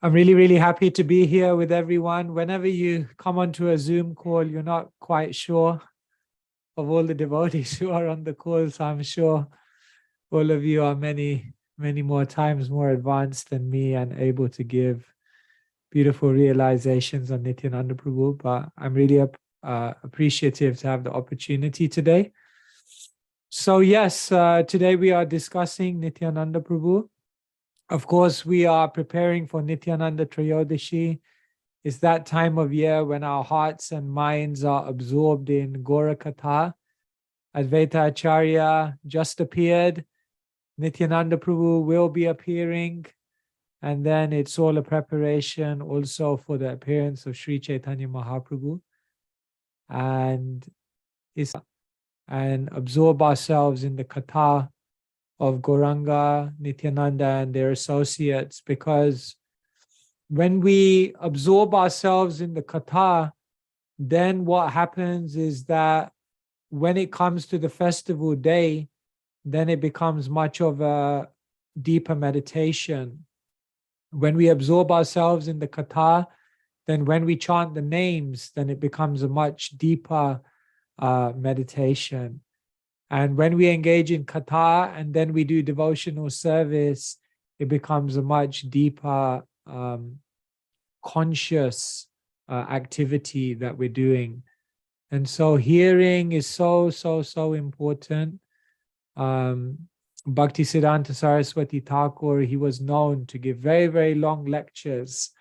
I'm really, really happy to be here with everyone. Whenever you come onto a Zoom call, you're not quite sure of all the devotees who are on the call. So I'm sure all of you are many, many more times more advanced than me and able to give beautiful realizations on Nityananda Prabhu. But I'm really appreciative to have the opportunity today. So yes, today we are discussing Nityananda Prabhu. Of course, we are preparing for Nityananda Trayodashi. It's that time of year when our hearts and minds are absorbed in Gaura-katha. Advaita Acharya just appeared. Nityananda Prabhu will be appearing. And then it's all a preparation also for the appearance of Sri Chaitanya Mahaprabhu. And absorb ourselves in the katha of Gauranga, Nityananda, and their associates, because when we absorb ourselves in the katha, then what happens is that when it comes to the festival day, then it becomes much of a deeper meditation. When we absorb ourselves in the katha, then when we chant the names, then it becomes a much deeper meditation. And when we engage in katha and then we do devotional service, it becomes a much deeper conscious activity that we're doing. And so hearing is so important. Bhakti Siddhanta Saraswati Thakur, he was known to give very, very long lectures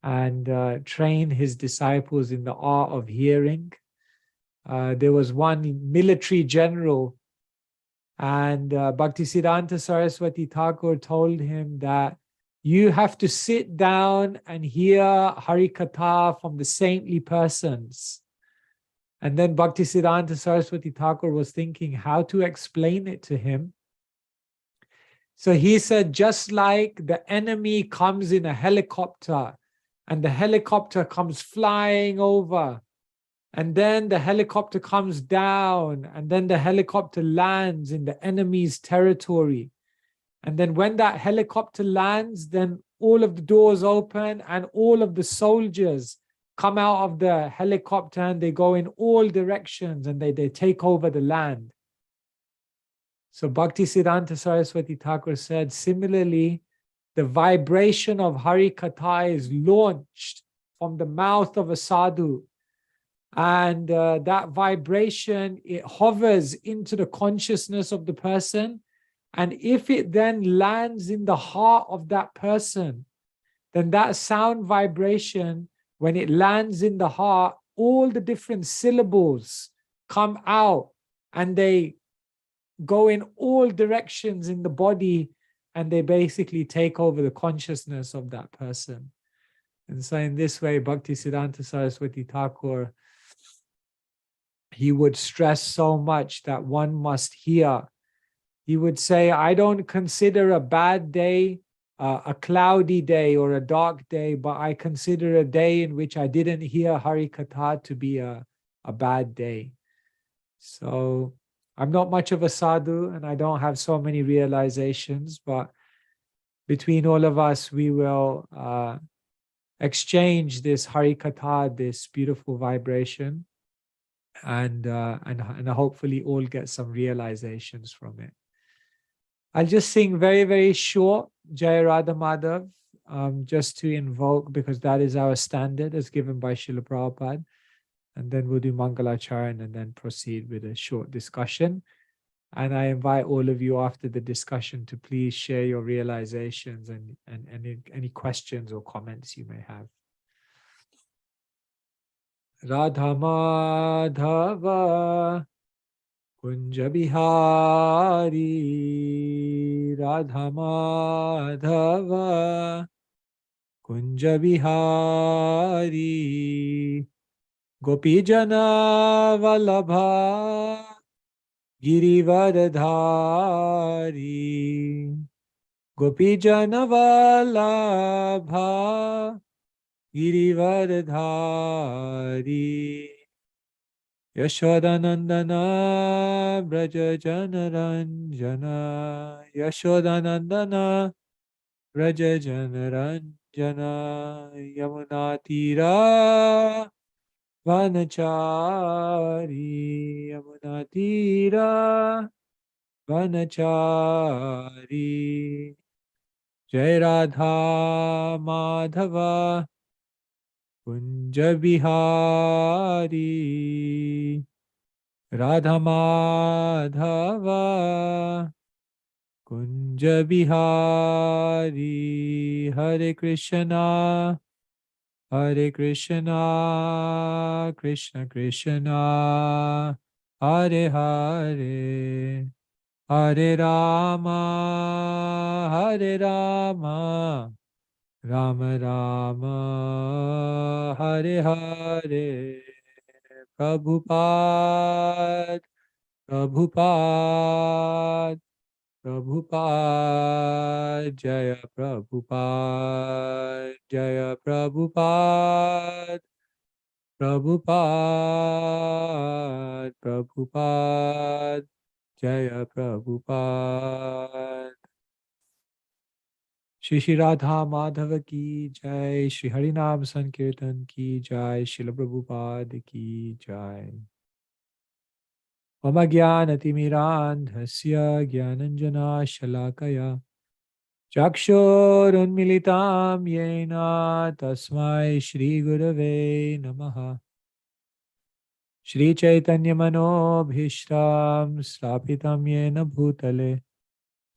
and train his disciples in the art of hearing. There was one military general, and Bhakti Siddhanta Saraswati Thakur told him that you have to sit down and hear Harikatha from the saintly persons. And then Bhakti Siddhanta Saraswati Thakur was thinking how to explain it to him. So he said, just like the enemy comes in a helicopter and the helicopter comes flying over, and then the helicopter comes down, and then the helicopter lands in the enemy's territory. And then when that helicopter lands, then all of the doors open and all of the soldiers come out of the helicopter and they go in all directions and they take over the land. So Bhakti Siddhanta Saraswati Thakur said, similarly, the vibration of Hari Katha is launched from the mouth of a sadhu. And that vibration, it hovers into the consciousness of the person. And if it then lands in the heart of that person, then that sound vibration, when it lands in the heart, all the different syllables come out and they go in all directions in the body, and they basically take over the consciousness of that person. And so in this way, Bhakti Siddhanta Saraswati Thakur, he would stress so much that one must hear. He would say, I don't consider a bad day a cloudy day or a dark day, but I consider a day in which I didn't hear Hari Katha to be a bad day. So I'm not much of a sadhu and I don't have so many realizations, but between all of us, we will exchange this Hari Katha, this beautiful vibration, and hopefully all get some realizations from it. I'll just sing very, very short Jai Radha Madhav, just to invoke, because that is our standard as given by Srila Prabhupada. And then we'll do Mangalacharan and then proceed with a short discussion. And I invite all of you after the discussion to please share your realizations and any questions or comments you may have. Radha Madhava Kunja Bihari, Radha Madhava Kunja Bihari, Gopijana Vallabha Girivardhari, Gopijana Vallabha Girivardhari, Yashodanandana Braja Janaranjana, Yashodanandana Braja Janaranjana, Yamunatira Vanachari Yamunatira Vanachari Jai Radha Madhava Kunja Bihari Radha Madhava Kunja Bihari Hare Krishna Hare Krishna Krishna Krishna Hare Hare Hare Rama Hare Rama Rama Rama Hare Hare Prabhupada Prabhupada Prabhupada Jaya Prabhupada Jaya Prabhupada Prabhupada Prabhupada Jaya Prabhupada Shri Radha Madhava ki Jai Shri Harinam Sankirtan ki Jai Srila Prabhupada ki Jai Mama Jnanatimirandhasya Jnananjana Shalakaya Chakshurunmilitam Yena Tasmai Shri Gurave Namaha Shri Chaitanya Manobhishtam Slapitam Yena Bhutale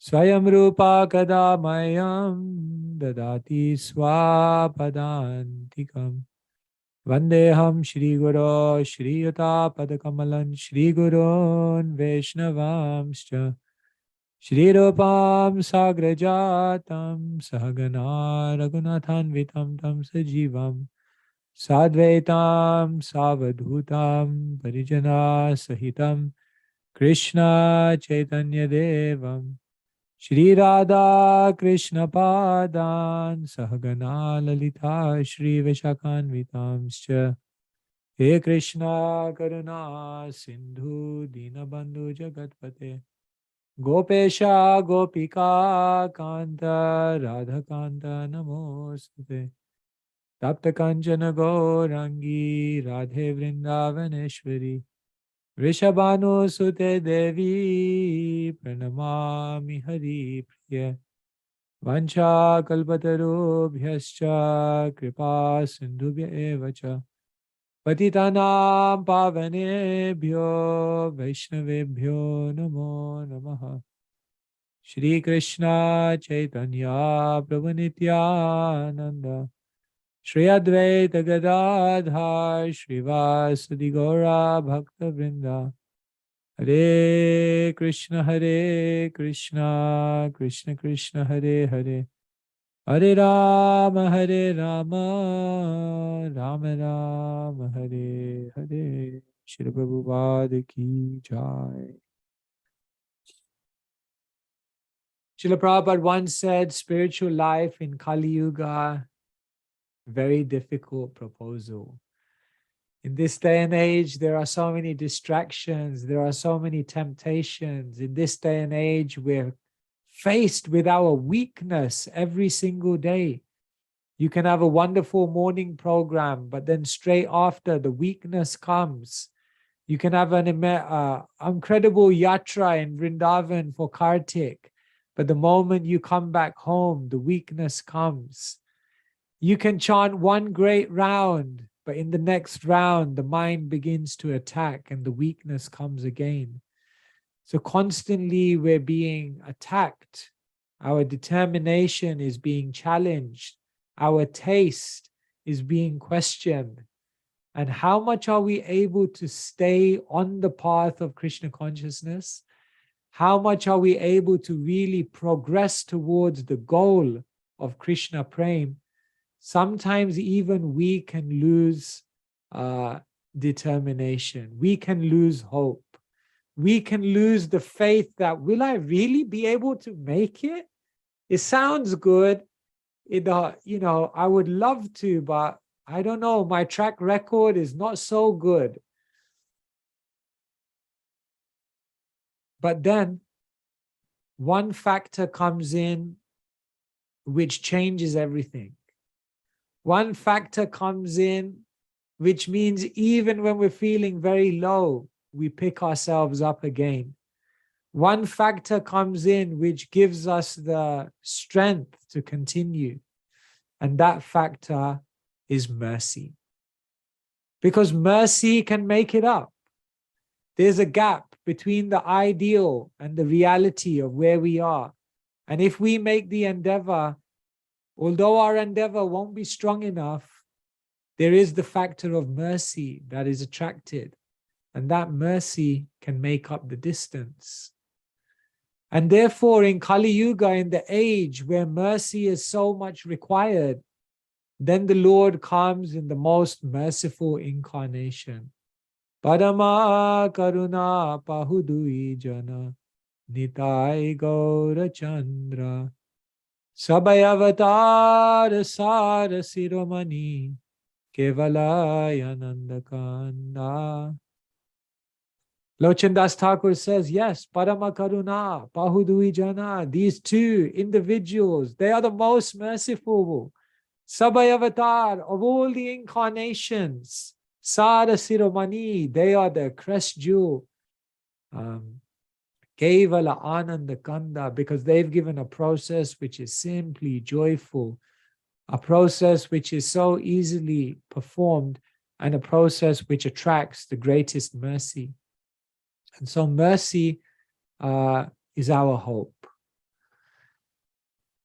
Svayam Rupa Kadamayam Dadati Swapadantikam Vandeham Shri Guru Shri Yuta Padakamalan Shri Gurun Vaishnavamscha Shri Rupam Sagrajatam Sahagana Raghunathanvitam Tam Sajivam Sadvaitam Savadhutam Parijana Sahitam Krishna Chaitanya Devam Shri Radha Krishna Padan Sahagana Lalita Shri Vishakhanvitamscha He Krishna Karuna Sindhu Dinabandhu Jagatpate Gopesha Gopika Kanta Radha Kanta Namostute Tapta Kanchana Gaurangi Radhe Vrindavaneshwari Rishabhanu Sute Devi Pranamami Hari Priya Vancha Kalpatarubhyascha Kripa Sindhubhya Evacha Patitanam Pavanebhyo Vaishnavebhyo Namo Namaha Shri Krishna Chaitanya Prabhu Nityananda Shri Advaita Gadadhar Shri Vasadi Gaura Bhakta Vrinda Hare Krishna Krishna Krishna Hare Hare Hare Rama Rama Rama Hare Hare Shri Prabhupada Ki Jai. Srila Prabhupada once said, spiritual life in Kali Yuga, very difficult proposal. In this day and age, there are so many distractions, there are so many temptations. In this day and age, we're faced with our weakness every single day. You can have a wonderful morning program, but then straight after, the weakness comes. You can have an incredible yatra in Vrindavan for Kartik, but the moment you come back home, the weakness comes. You can chant one great round, but in the next round, the mind begins to attack and the weakness comes again. So constantly we're being attacked. Our determination is being challenged. Our taste is being questioned. And how much are we able to stay on the path of Krishna consciousness? How much are we able to really progress towards the goal of Krishna prema? Sometimes even we can lose determination. We can lose hope. We can lose the faith that, will I really be able to make it? It sounds good. I would love to, but I don't know. My track record is not so good. But then one factor comes in which changes everything. One factor comes in, which means even when we're feeling very low, we pick ourselves up again. One factor comes in which gives us the strength to continue. And that factor is mercy. Because mercy can make it up. There's a gap between the ideal and the reality of where we are. And if we make the endeavor, although our endeavor won't be strong enough, there is the factor of mercy that is attracted. And that mercy can make up the distance. And therefore, in Kali Yuga, in the age where mercy is so much required, then the Lord comes in the most merciful incarnation. Parama Karuna Pahudui Jana Nitai Gaura-chandra Sabayavatar Sara Siromani Kevalaya Nandakanda. Lochandas Thakur says, yes, Parama Karuna, Pahudui Jana, these two individuals, they are the most merciful. Sabayavatar, of all the incarnations, Sara Siromani, they are the crest jewel. Kevala Ananda Kanda, because they've given a process which is simply joyful, a process which is so easily performed, and a process which attracts the greatest mercy. And so mercy is our hope.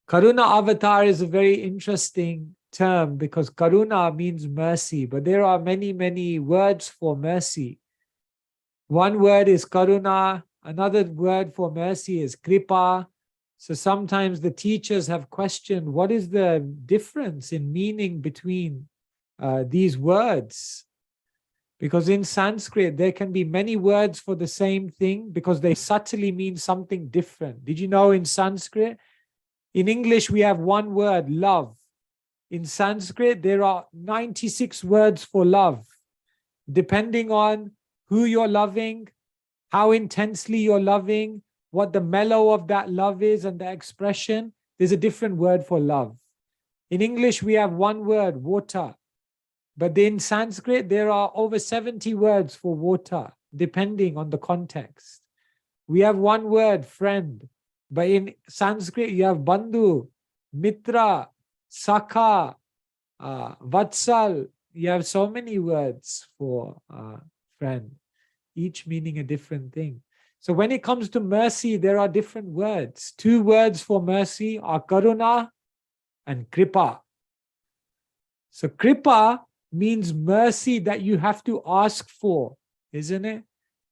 Karuna avatar is a very interesting term because Karuna means mercy, but there are many, many words for mercy. One word is Karuna, another word for mercy is Kripa. So sometimes the teachers have questioned what is the difference in meaning between these words. Because in Sanskrit, there can be many words for the same thing because they subtly mean something different. Did you know in Sanskrit? In English, we have one word, love. In Sanskrit, there are 96 words for love. Depending on who you're loving, how intensely you're loving, what the mellow of that love is and the expression, there's a different word for love. In English, we have one word, water. But in Sanskrit, there are over 70 words for water, depending on the context. We have one word, friend. But in Sanskrit, you have bandhu, mitra, sakha, vatsal. You have so many words for friend, each meaning a different thing. So when it comes to mercy, there are different words. Two words for mercy are karuna and kripa. So kripa means mercy that you have to ask for, isn't it?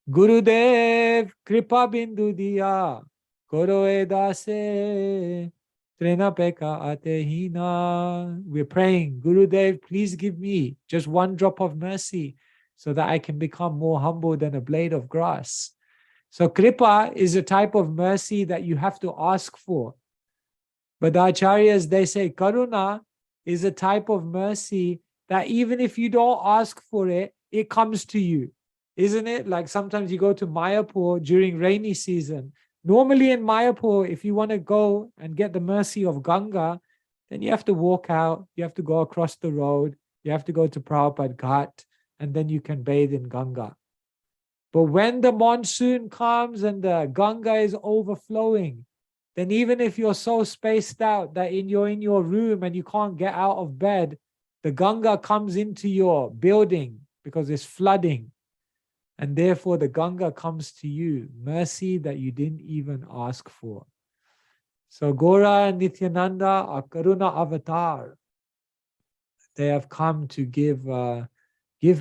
Gurudev kripa bindu diya koroe dase trena peka atehina. We're praying, Gurudev, please give me just one drop of mercy so that I can become more humble than a blade of grass. So kripa is a type of mercy that you have to ask for. But the acharyas, they say karuna is a type of mercy that even if you don't ask for it, it comes to you. Isn't it? Like sometimes you go to Mayapur during rainy season. Normally in Mayapur, if you want to go and get the mercy of Ganga, then you have to walk out, you have to go across the road, you have to go to Prabhupada Ghat, and then you can bathe in Ganga. But when the monsoon comes and the Ganga is overflowing, then even if you're so spaced out that you're in your room and you can't get out of bed, the Ganga comes into your building because it's flooding. And therefore the Ganga comes to you, mercy that you didn't even ask for. So Gaura and Nityananda are Karuna avatar. They have come to give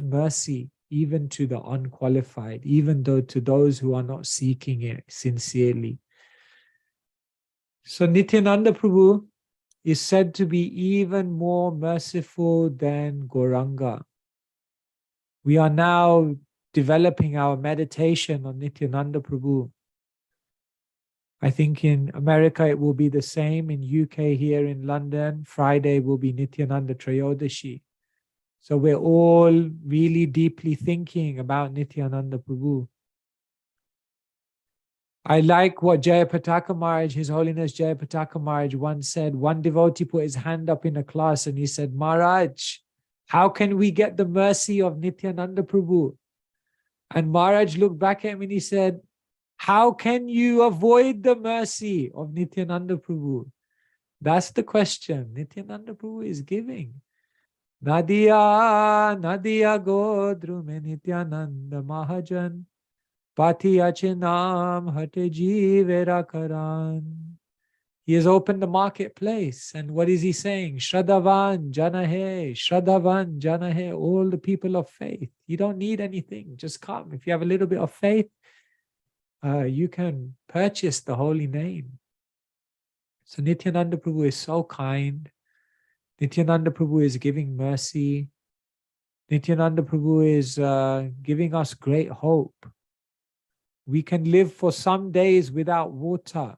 mercy even to the unqualified, even though to those who are not seeking it sincerely. So Nityananda Prabhu is said to be even more merciful than Gauranga. We are now developing our meditation on Nityananda Prabhu. I think in America it will be the same. In UK, here in London, Friday will be Nityananda Trayodashi. So we're all really deeply thinking about Nityananda Prabhu. I like what Jayapataka Maharaj, His Holiness Jayapataka Maharaj once said. One devotee put his hand up in a class and he said, Maharaj, how can we get the mercy of Nityananda Prabhu? And Maharaj looked back at him and he said, how can you avoid the mercy of Nityananda Prabhu? That's the question. Nityananda Prabhu is giving. Nadia, Nadia Godrume Nityananda Mahajan. Pati Achinam Hate Jivera Karan. He has opened the marketplace. And what is he saying? Shraddhavan Janahe, Shraddhavan Janahe, all the people of faith. You don't need anything. Just come. If you have a little bit of faith, you can purchase the holy name. So Nityananda Prabhu is so kind. Nityananda Prabhu is giving mercy. Nityananda Prabhu is giving us great hope. We can live for some days without water.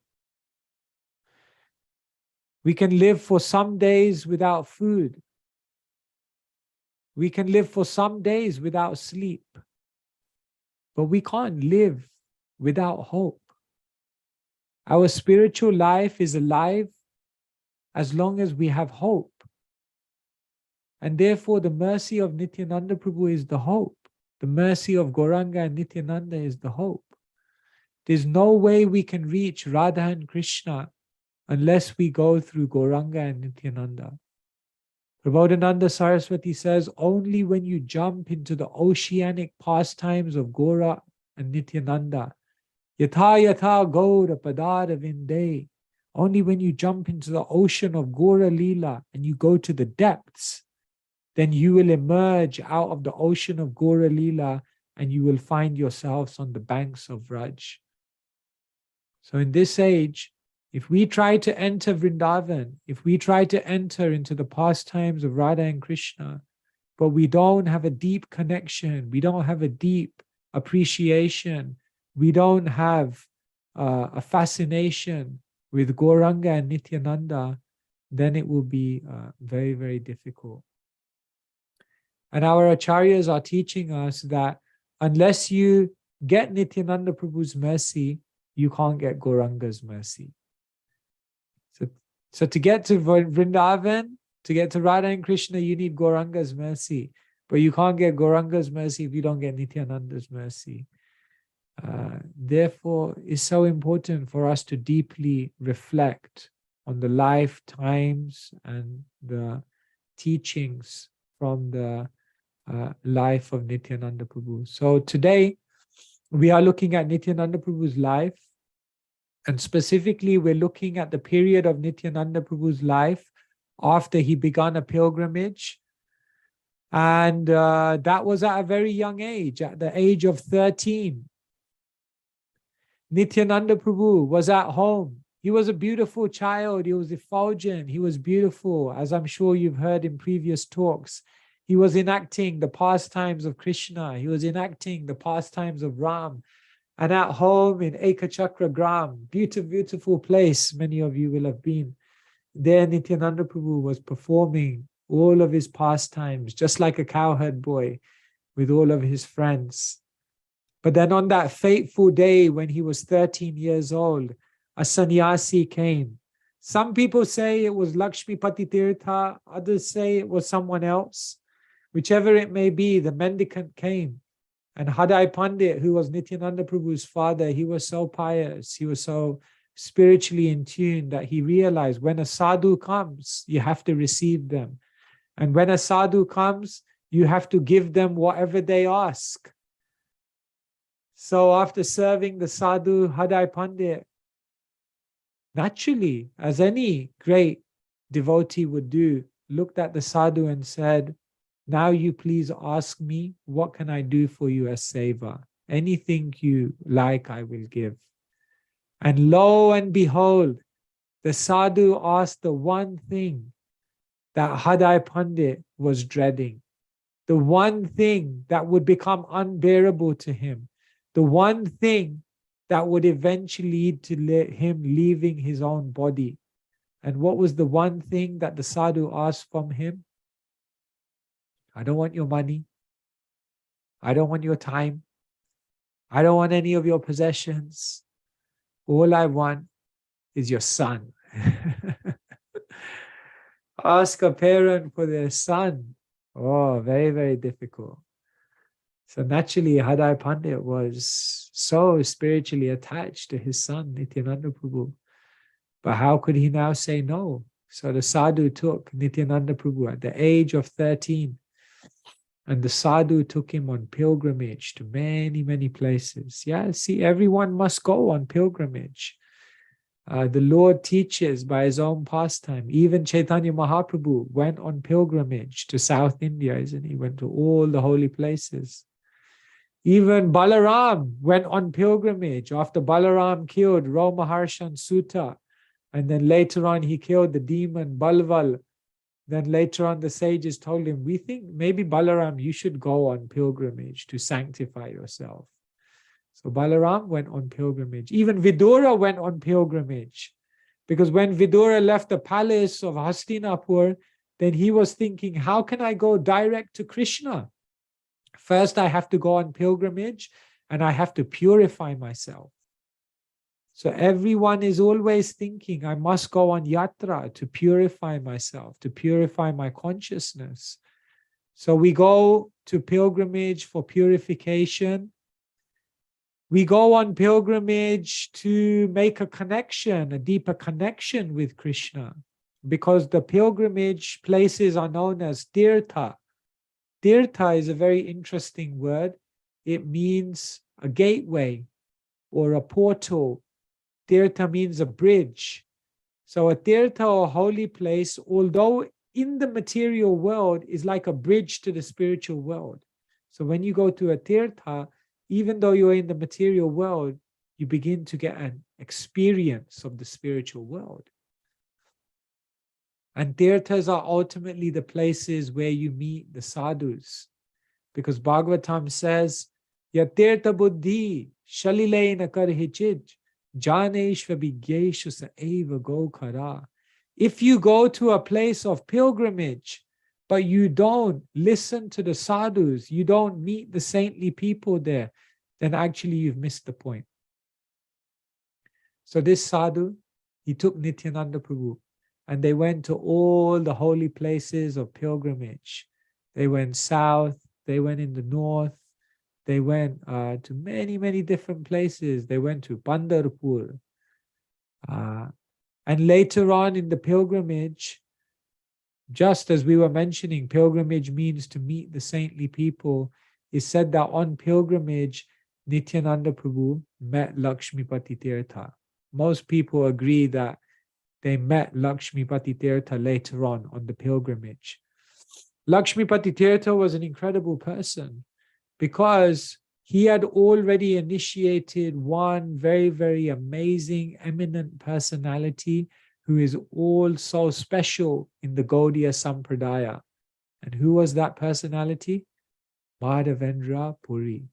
We can live for some days without food. We can live for some days without sleep. But we can't live without hope. Our spiritual life is alive as long as we have hope. And therefore the mercy of Nityananda Prabhu is the hope. The mercy of Gauranga and Nityananda is the hope. There's no way we can reach Radha and Krishna unless we go through Gauranga and Nityananda. Prabodhananda Saraswati says, only when you jump into the oceanic pastimes of Gaura and Nityananda, Yatha Yatha Gaura Padara Vinde, only when you jump into the ocean of Gaura Leela and you go to the depths, then you will emerge out of the ocean of Gaura Leela and you will find yourselves on the banks of Raj. So in this age, if we try to enter Vrindavan, if we try to enter into the pastimes of Radha and Krishna, but we don't have a deep connection, we don't have a deep appreciation, we don't have a fascination with Gauranga and Nityananda, then it will be very, very difficult. And our acharyas are teaching us that unless you get Nityananda Prabhu's mercy, you can't get Gauranga's mercy. So to get to Vrindavan, to get to Radha and Krishna, you need Gauranga's mercy. But you can't get Gauranga's mercy if you don't get Nityananda's mercy. Therefore, it's so important for us to deeply reflect on the lifetimes and the teachings from the life of Nityananda Prabhu. So today, we are looking at Nityananda Prabhu's life, and specifically we're looking at the period of Nityananda Prabhu's life after he began a pilgrimage. And that was at a very young age, at the age of 13. Nityananda Prabhu was at home. He was a beautiful child. He was effulgent. He was beautiful, as I'm sure you've heard in previous talks. He was enacting the pastimes of Krishna. He was enacting the pastimes of Ram. And at home in Ekachakra Gram, beautiful, beautiful place, many of you will have been. There Nityananda Prabhu was performing all of his pastimes, just like a cowherd boy with all of his friends. But then on that fateful day when he was 13 years old, a sannyasi came. Some people say it was Lakshmipati Tirtha, others say it was someone else. Whichever it may be, the mendicant came. And Hadai Pandit, who was Nityananda Prabhu's father, he was so pious, he was so spiritually in tune that he realized when a sadhu comes, you have to receive them. And when a sadhu comes, you have to give them whatever they ask. So after serving the sadhu, Hadai Pandit, naturally, as any great devotee would do, looked at the sadhu and said, now you please ask me, what can I do for you as seva? Anything you like, I will give. And lo and behold, the sadhu asked the one thing that Hadai Pandit was dreading, the one thing that would become unbearable to him, the one thing that would eventually lead to him leaving his own body. And what was the one thing that the sadhu asked from him? I don't want your money. I don't want your time. I don't want any of your possessions. All I want is your son. Ask a parent for their son. Oh, very, very difficult. So naturally, Hadai Pandit was so spiritually attached to his son, Nityananda Prabhu. But how could he now say no? So the sadhu took Nityananda Prabhu at the age of 13, and the sadhu took him on pilgrimage to many, many places. Yeah, see, everyone must go on pilgrimage. The Lord teaches by his own pastime. Even Chaitanya Mahaprabhu went on pilgrimage to South India, isn't he? Went to all the holy places. Even Balaram went on pilgrimage after Balaram killed Romaharshan Sutta. And then later on, he killed the demon Balval. Then later on, the sages told him, we think maybe Balaram, you should go on pilgrimage to sanctify yourself. So Balaram went on pilgrimage. Even Vidura went on pilgrimage. Because when Vidura left the palace of Hastinapur, then he was thinking, how can I go direct to Krishna? First, I have to go on pilgrimage and I have to purify myself. So everyone is always thinking, I must go on yatra to purify myself, to purify my consciousness. So we go to pilgrimage for purification. We go on pilgrimage to make a connection, a deeper connection with Krishna, because the pilgrimage places are known as tirtha. Tirtha is a very interesting word. It means a gateway or a portal. Tirtha means a bridge. So a tirtha or holy place, although in the material world, is like a bridge to the spiritual world. So when you go to a tirtha, even though you're in the material world, you begin to get an experience of the spiritual world. And tirthas are ultimately the places where you meet the sadhus. Because Bhagavatam says, Ya tirtha buddhi shalileina karhichij janeshva vigyeshu sa eva gokara. If you go to a place of pilgrimage, but you don't listen to the sadhus, you don't meet the saintly people there, then actually you've missed the point. So this sadhu, he took Nityananda Prabhu, and they went to all the holy places of pilgrimage. They went south, they went in the north, they went to many, many different places. They went to Pandharpur. And later on in the pilgrimage, just as we were mentioning, pilgrimage means to meet the saintly people. It's said that on pilgrimage, Nityananda Prabhu met Lakshmipati Tirtha. Most people agree that they met Lakshmipati Tirtha later on the pilgrimage. Lakshmipati Tirtha was an incredible person because he had already initiated one very, very amazing, eminent personality who is all so special in the Gaudiya Sampradaya. And who was that personality? Madhavendra Puri.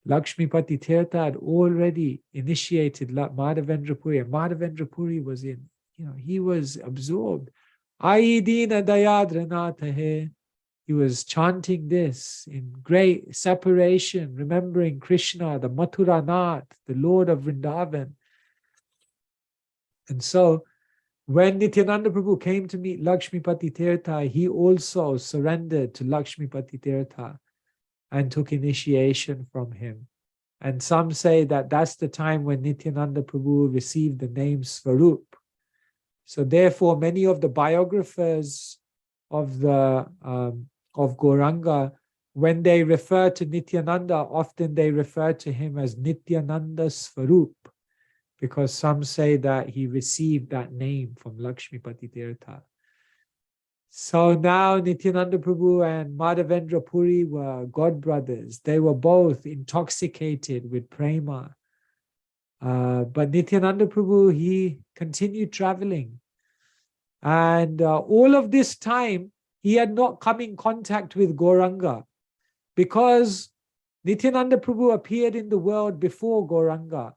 Lakshmipati Tirtha had already initiated Madhavendra Puri, and Madhavendra Puri was in, he was absorbed. Ai dina dayadranatha hai. He was chanting this in great separation, remembering Krishna, the Mathura Nath, the Lord of Vrindavan. And so, when Nityananda Prabhu came to meet Lakshmipati Tirtha, he also surrendered to Lakshmipati Tirtha and took initiation from him. And some say that that's the time when Nityananda Prabhu received the name Svarup. So therefore, many of the biographers of Gauranga, when they refer to Nityananda, often they refer to him as Nityananda Svarup, because some say that he received that name from Lakshmipati Tirtha. So now Nityananda Prabhu and Madhavendra Puri were god brothers. They were both intoxicated with prema. But Nityananda Prabhu, he continued traveling. And all of this time, he had not come in contact with Gauranga, because Nityananda Prabhu appeared in the world before Gauranga.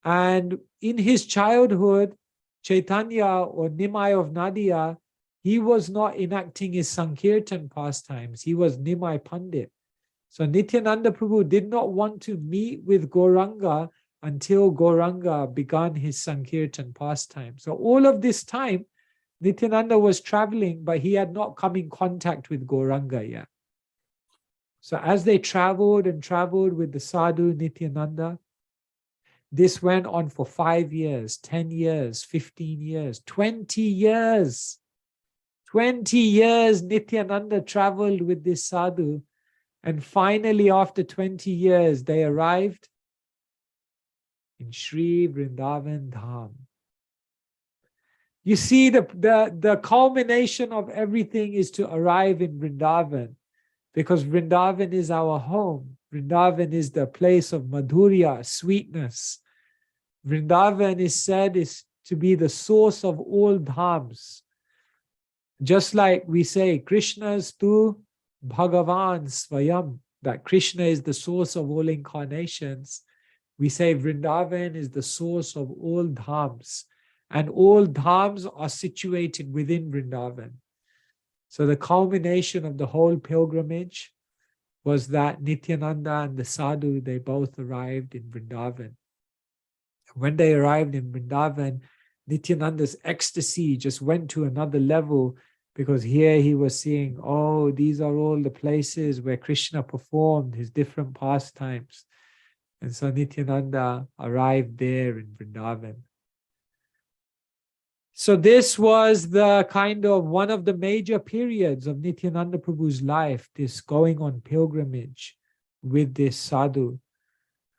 And in his childhood, Chaitanya or Nimai of Nadia, he was not enacting his Sankirtan pastimes. He was Nimai Pandit. So Nityananda Prabhu did not want to meet with Gauranga until Gauranga began his Sankirtan pastime. So all of this time, Nityananda was traveling, but he had not come in contact with Gauranga yet. So as they traveled and traveled with the sadhu Nityananda, this went on for 5 years, 10 years, 15 years, 20 years. 20 years Nityananda traveled with this sadhu. And finally, after 20 years, they arrived in Sri Vrindavan Dham. You see, the culmination of everything is to arrive in Vrindavan, because Vrindavan is our home. Vrindavan is the place of madhurya, sweetness. Vrindavan is said is to be the source of all dhams. Just like we say, Krishna's tu Bhagavan Svayam, that Krishna is the source of all incarnations. We say Vrindavan is the source of all dhams. And all dhams are situated within Vrindavan. So the culmination of the whole pilgrimage was that Nityananda and the sadhu, they both arrived in Vrindavan. When they arrived in Vrindavan, Nityananda's ecstasy just went to another level, because here he was seeing, oh, these are all the places where Krishna performed his different pastimes. And so Nityananda arrived there in Vrindavan. So this was the kind of one of the major periods of Nityananda Prabhu's life, this going on pilgrimage with this sadhu.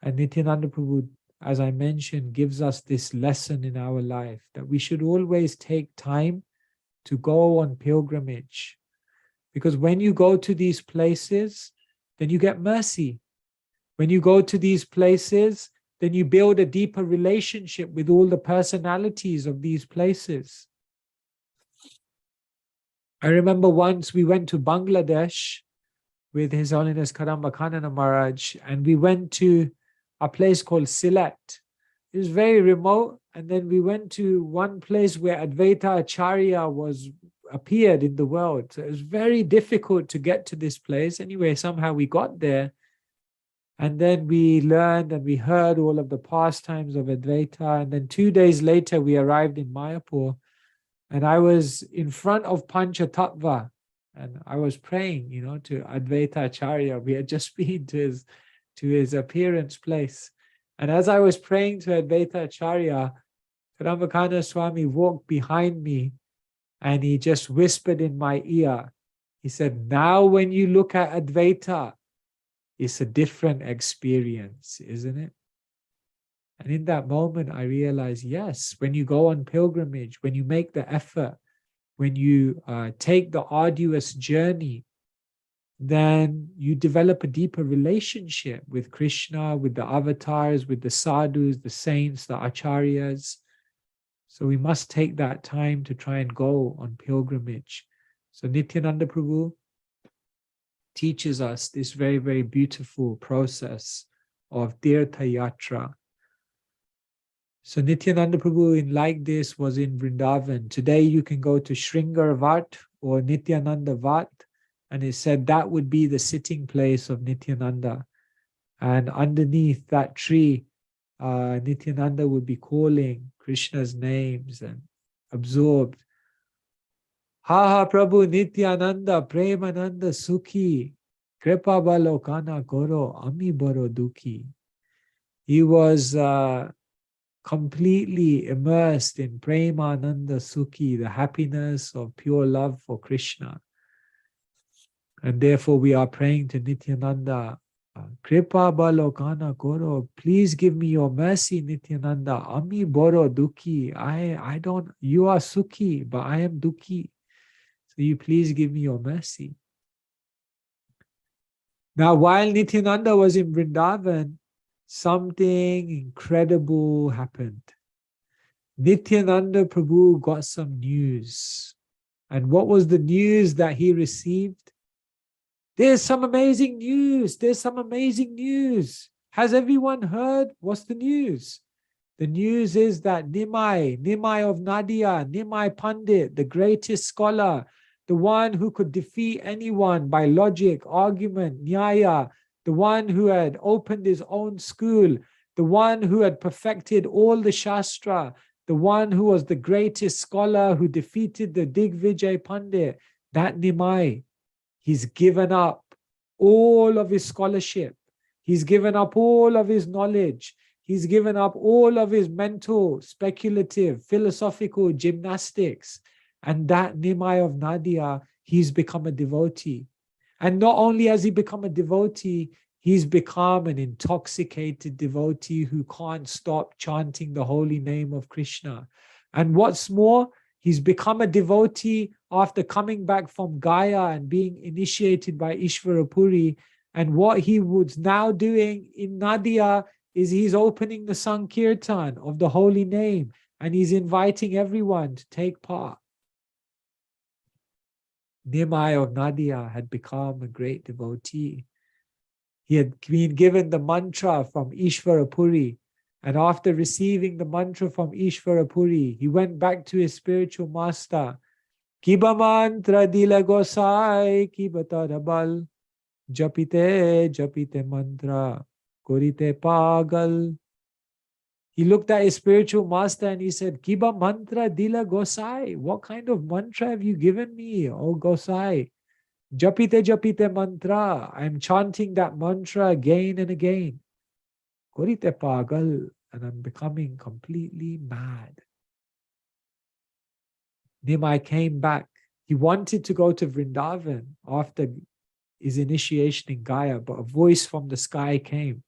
And Nityananda Prabhu, as I mentioned, gives us this lesson in our life, that we should always take time to go on pilgrimage. Because when you go to these places, then you get mercy. When you go to these places, then you build a deeper relationship with all the personalities of these places. I remember once we went to Bangladesh with His Holiness Kadamba Kanana Maharaj, and we went to a place called Sylhet. It was very remote, and then we went to one place where Advaita Acharya appeared in the world. So it was very difficult to get to this place. Anyway, somehow we got there. And then we learned and we heard all of the pastimes of Advaita. And then 2 days later, we arrived in Mayapur. And I was in front of Panchatattva. And I was praying, to Advaita Acharya. We had just been to his appearance place. And as I was praying to Advaita Acharya, Kadambakana Swami walked behind me and he just whispered in my ear. He said, now when you look at Advaita, it's a different experience, isn't it? And in that moment, I realized, yes, when you go on pilgrimage, when you make the effort, when you take the arduous journey, then you develop a deeper relationship with Krishna, with the avatars, with the sadhus, the saints, the acharyas. So we must take that time to try and go on pilgrimage. So Nityananda Prabhu teaches us this very, very beautiful process of Tirtha Yatra. So Nityananda Prabhu like this was in Vrindavan. Today you can go to Shringar Vat or Nityananda Vat, and it said that would be the sitting place of Nityananda. And underneath that tree, Nityananda would be calling Krishna's names and absorbed. Ha ha Prabhu Nityananda Premananda Sukhi Kripa Balokana Goro Ami Boro Dukhi. He was completely immersed in Premananda Sukhi, the happiness of pure love for Krishna. And therefore we are praying to Nityananda, Kripa Balokana Goro, please give me your mercy, Nityananda. Ami Boro Dukhi. I don't, you are Sukhi, but I am Dukhi. So you please give me your mercy. Now, while Nityananda was in Vrindavan, something incredible happened. Nityananda Prabhu got some news. And what was the news that he received? There's some amazing news. There's some amazing news. Has everyone heard? What's the news? The news is that Nimai of Nadia, Nimai Pandit, the greatest scholar, the one who could defeat anyone by logic, argument, nyaya, the one who had opened his own school, the one who had perfected all the Shastra, the one who was the greatest scholar who defeated the Digvijay Pandit, that Nimai, he's given up all of his scholarship. He's given up all of his knowledge. He's given up all of his mental, speculative, philosophical gymnastics. And that Nimai of Nadia, he's become a devotee. And not only has he become a devotee, he's become an intoxicated devotee who can't stop chanting the holy name of Krishna. And what's more, he's become a devotee after coming back from Gaya and being initiated by Ishvara Puri. And what he was now doing in Nadia is he's opening the Sankirtan of the holy name, and he's inviting everyone to take part. Nimai of Nadia had become a great devotee. He had been given the mantra from Ishvara Puri, and after receiving the mantra from Ishvara Puri, he went back to his spiritual master. Kiba mantra dila gosai, kiba tarabal, japite japite mantra, korite pagal. He looked at his spiritual master and he said, Kiba mantra dila gosai. What kind of mantra have you given me, oh Gosai? Japite japite mantra. I'm chanting that mantra again and again. Korite pagal. And I'm becoming completely mad. Nimai came back. He wanted to go to Vrindavan after his initiation in Gaya, but a voice from the sky came.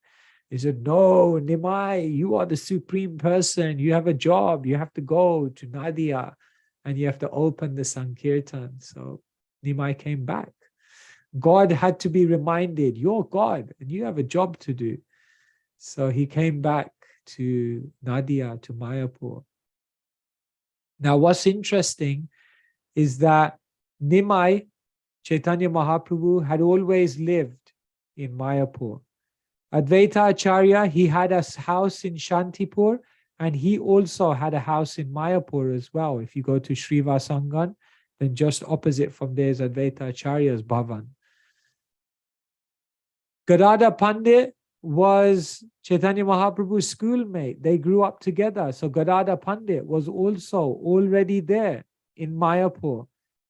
He said, no, Nimai, you are the supreme person. You have a job. You have to go to Nadia and you have to open the Sankirtan. So Nimai came back. God had to be reminded, you're God and you have a job to do. So he came back to Nadia, to Mayapur. Now, what's interesting is that Nimai, Chaitanya Mahaprabhu, had always lived in Mayapur. Advaita Acharya, he had a house in Shantipur, and he also had a house in Mayapur as well. If you go to Srivasangan, then just opposite from there is Advaita Acharya's Bhavan. Gadada Pandit was Chaitanya Mahaprabhu's schoolmate. They grew up together. So Gadada Pandit was also already there in Mayapur.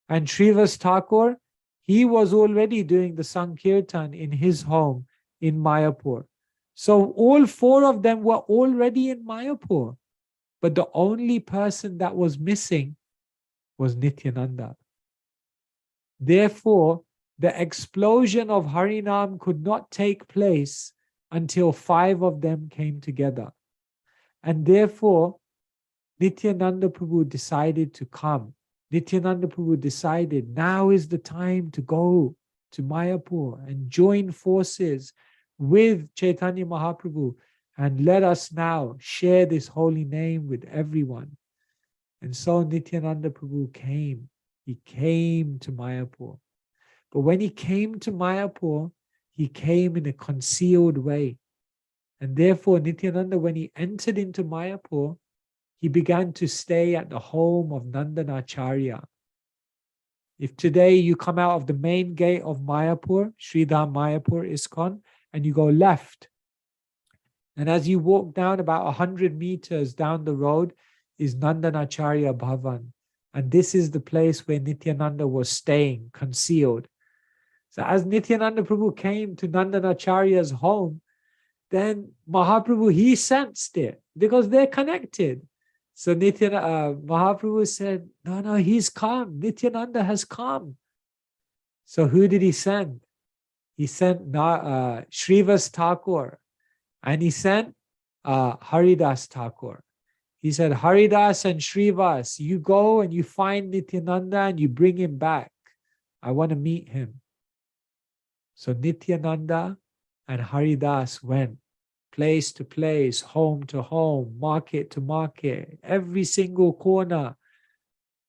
And Srivas Thakur, he was already doing the Sankirtan in his home in Mayapur. So all four of them were already in Mayapur. But the only person that was missing was Nityananda. Therefore, the explosion of Harinam could not take place until five of them came together. And therefore, Nityananda Prabhu decided to come. Nityananda Prabhu decided now is the time to go to Mayapur and join forces with Chaitanya Mahaprabhu and let us now share this holy name with everyone. And so Nityananda Prabhu came. He came to Mayapur. But when he came to Mayapur, he came in a concealed way. And therefore, Nityananda, when he entered into Mayapur, he began to stay at the home of Nandanacharya. If today you come out of the main gate of Mayapur, Sridham Mayapur ISKCON, and you go left, and as you walk down about 100 meters down the road is Nandanacharya Bhavan. And this is the place where Nityananda was staying, concealed. So as Nityananda Prabhu came to Nandanacharya's home, then Mahaprabhu, he sensed it because they're connected. So Mahaprabhu said, no, he's come. Nityananda has come. So who did he send? He sent Srivas Thakur, and he sent Haridas Thakur. He said, Haridas and Srivas, you go and you find Nityananda and you bring him back. I want to meet him. So Nityananda and Haridas went place to place, home to home, market to market, every single corner.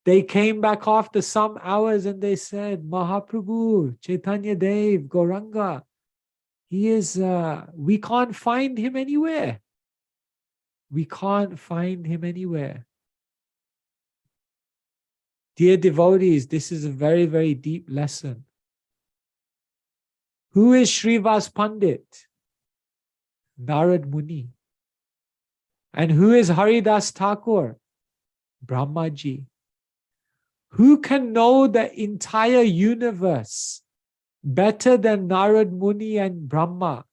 They came back after some hours and they said, Mahaprabhu, Chaitanya Dev, Gauranga, he is, we can't find him anywhere. We can't find him anywhere. Dear devotees, this is a very, very deep lesson. Who is Srivas Pandit? Narad Muni. And who is Haridas Thakur? Brahmaji. Who can know the entire universe better than Narad Muni and Brahma?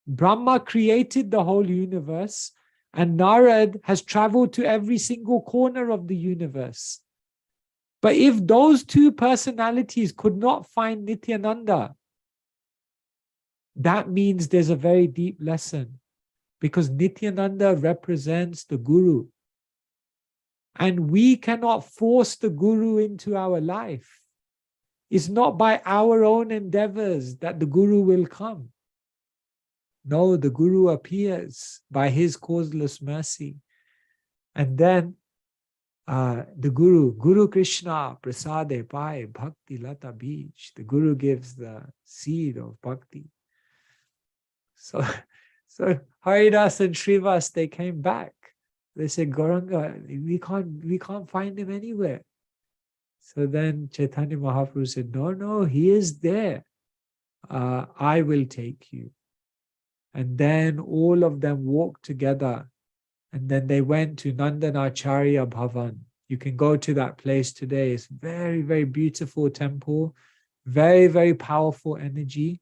Brahma created the whole universe, and Narad has traveled to every single corner of the universe. But if those two personalities could not find Nityananda, that means there's a very deep lesson, because Nityananda represents the Guru. And we cannot force the Guru into our life. It's not by our own endeavors that the Guru will come. No, the Guru appears by his causeless mercy. And then the Guru Krishna, Prasade Pai, Bhakti Lata Beach. The Guru gives the seed of Bhakti. So Haridas and Srivas, they came back. They said, Gauranga, we can't find him anywhere. So then Chaitanya Mahaprabhu said, no, he is there. I will take you. And then all of them walked together. And then they went to Nandanacharya Bhavan. You can go to that place today. It's very, very beautiful temple. Very, very powerful energy.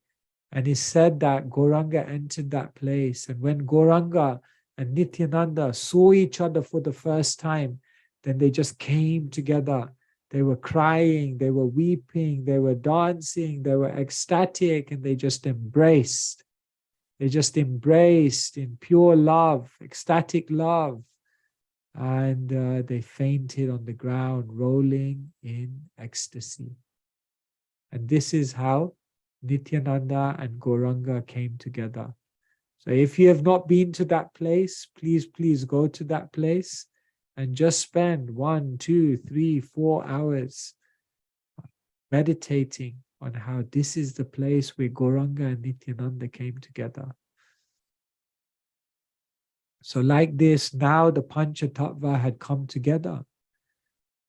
And it's said that Gauranga entered that place. And when Gauranga and Nityananda saw each other for the first time, then they just came together. They were crying, they were weeping, they were dancing, they were ecstatic, and they just embraced. They just embraced in pure love, ecstatic love. And they fainted on the ground, rolling in ecstasy. And this is how Nityananda and Gauranga came together. So if you have not been to that place, please go to that place and just spend 1, 2, 3, 4 hours meditating on how this is the place where Gauranga and Nityananda came together. So like this, now the Panchatattva had come together.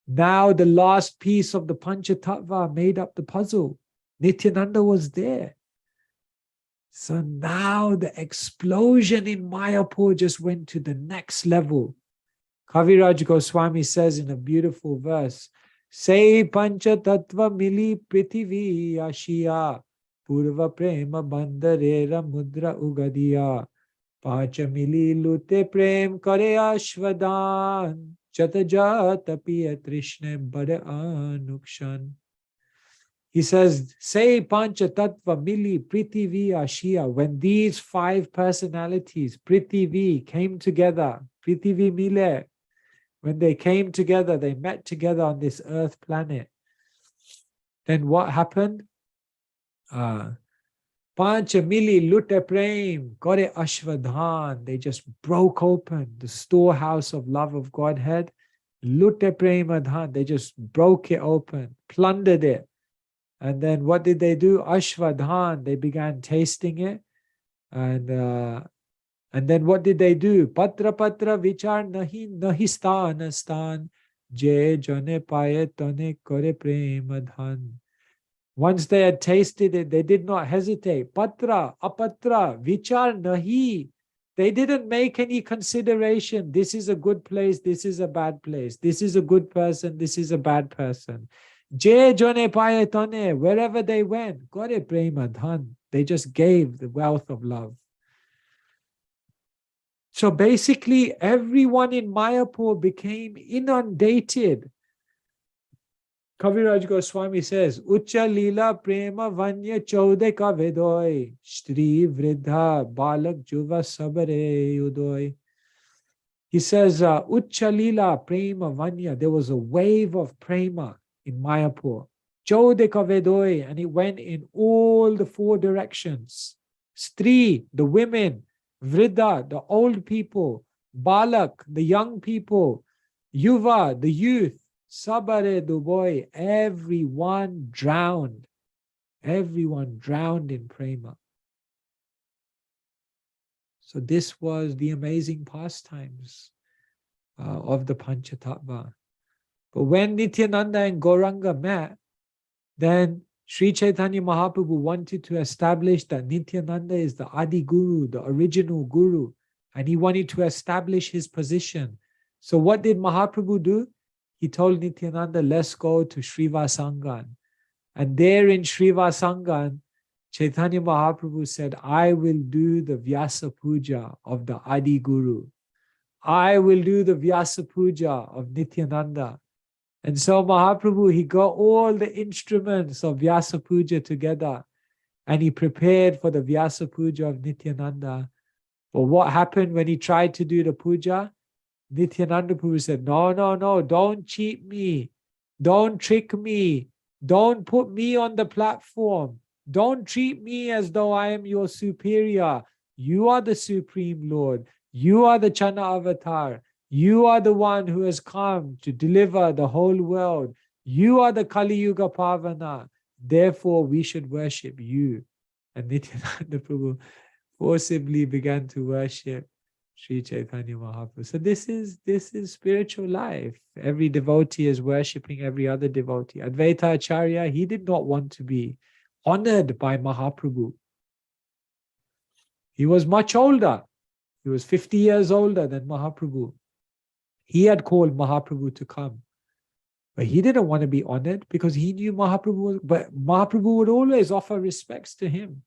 Now the last piece of the Panchatattva made up the puzzle. Nityananda was there. So now the explosion in Mayapur just went to the next level. Kaviraj Goswami says in a beautiful verse, Say Panchatattva mili prithivi ashiya, Purva prema bandarera mudra ugadiya, Pacha mili lute prem kare ashvadan, Jata jata piya trishne bada anukshan. He says, say Panchatattva mili prithivi ashiya. When these 5 personalities, prithivi, came together, prithivi mile, when they came together, they met together on this earth planet. Then what happened? Pancha mili lute prem kare ashvadhan. They just broke open the storehouse of love of Godhead. Lute prem adhan. They just broke it open, plundered it. And then what did they do? Ashvadhan, they began tasting it. And then what did they do? Patra patra vichar nahi stan je jane paye tane kore premadhan. Once they had tasted it, they did not hesitate. Patra, apatra, vichar nahi. They didn't make any consideration. This is a good place, this is a bad place. This is a good person, this is a bad person. Je jone paye tane, wherever they went, kore premadhan. They just gave the wealth of love. So basically, everyone in Mayapur became inundated. Kaviraj Goswami says, Ucha lila prema vanya chaude ka vedoy, Shri vridha balak juva sabare udoy. He says, Ucha lila prema vanya. There was a wave of prema in Mayapur. Chaude ka vedoy, and it went in all the 4 directions. Stri, the women. Vridha, the old people. Balak, the young people. Yuva, the youth. Sabare Duboy, everyone drowned. Everyone drowned in prema. So this was the amazing pastimes of the Panchatattva. But when Nityananda and Gauranga met, then Sri Chaitanya Mahaprabhu wanted to establish that Nityananda is the Adi Guru, the original Guru, and he wanted to establish his position. So what did Mahaprabhu do? He told Nityananda, let's go to Srivasangan. And there in Srivasangan, Chaitanya Mahaprabhu said, I will do the Vyasa Puja of the Adi Guru. I will do the Vyasa Puja of Nityananda. And so Mahaprabhu, he got all the instruments of Vyasa Puja together and he prepared for the Vyasa Puja of Nityananda. But what happened when he tried to do the puja? Nityananda Prabhu said, no, no, no, don't cheat me. Don't trick me. Don't put me on the platform. Don't treat me as though I am your superior. You are the Supreme Lord. You are the Chana Avatar. You are the one who has come to deliver the whole world. You are the Kali Yuga Pavana. Therefore, we should worship you. And Nityananda Prabhu forcibly began to worship Sri Chaitanya Mahaprabhu. So this is spiritual life. Every devotee is worshipping every other devotee. Advaita Acharya, he did not want to be honored by Mahaprabhu. He was much older. He was 50 years older than Mahaprabhu. He had called Mahaprabhu to come. But he didn't want to be honored because he knew Mahaprabhu, but Mahaprabhu would always offer respects to him.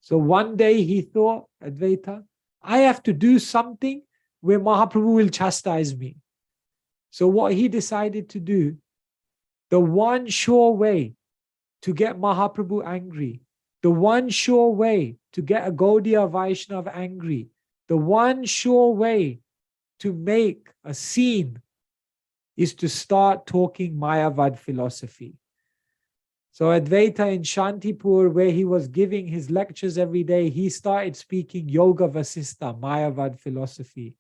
So one day he thought, Advaita, I have to do something where Mahaprabhu will chastise me. So what he decided to do, the one sure way to get Mahaprabhu angry, the one sure way to get a Gaudiya Vaishnava angry, the one sure way to make a scene is to start talking Mayavad philosophy. So Advaita in Shantipur, where he was giving his lectures every day, he started speaking Yoga Vasistha, Mayavad philosophy.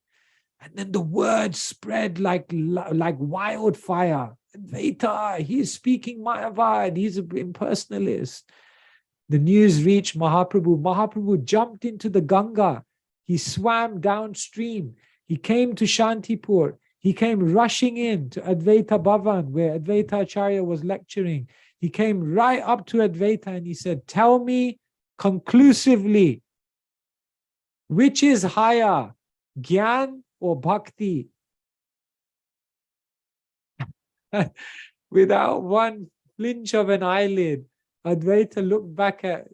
And then the word spread like wildfire. Advaita, he is speaking Mayavad, he's an impersonalist. The news reached Mahaprabhu. Mahaprabhu jumped into the Ganga. He swam downstream. He came to Shantipur. He came rushing in to Advaita Bhavan, where Advaita Acharya was lecturing. He came right up to Advaita and he said, tell me conclusively, which is higher, Gyan or Bhakti? Without one flinch of an eyelid, Advaita looked back at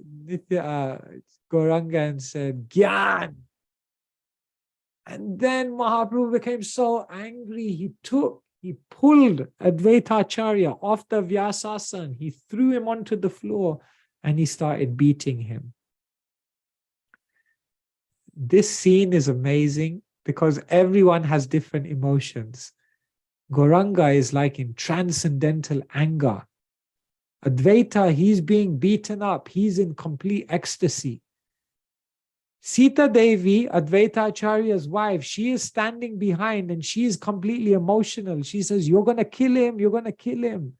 Gauranga and said, Gyan. And then Mahaprabhu became so angry, he pulled Advaita Acharya off the Vyasasan, he threw him onto the floor and he started beating him. This scene is amazing because everyone has different emotions. Gauranga is like in transcendental anger. Advaita, he's being beaten up, he's in complete ecstasy. Sita Devi, Advaita Acharya's wife, she is standing behind and she is completely emotional. She says, you're going to kill him, you're going to kill him.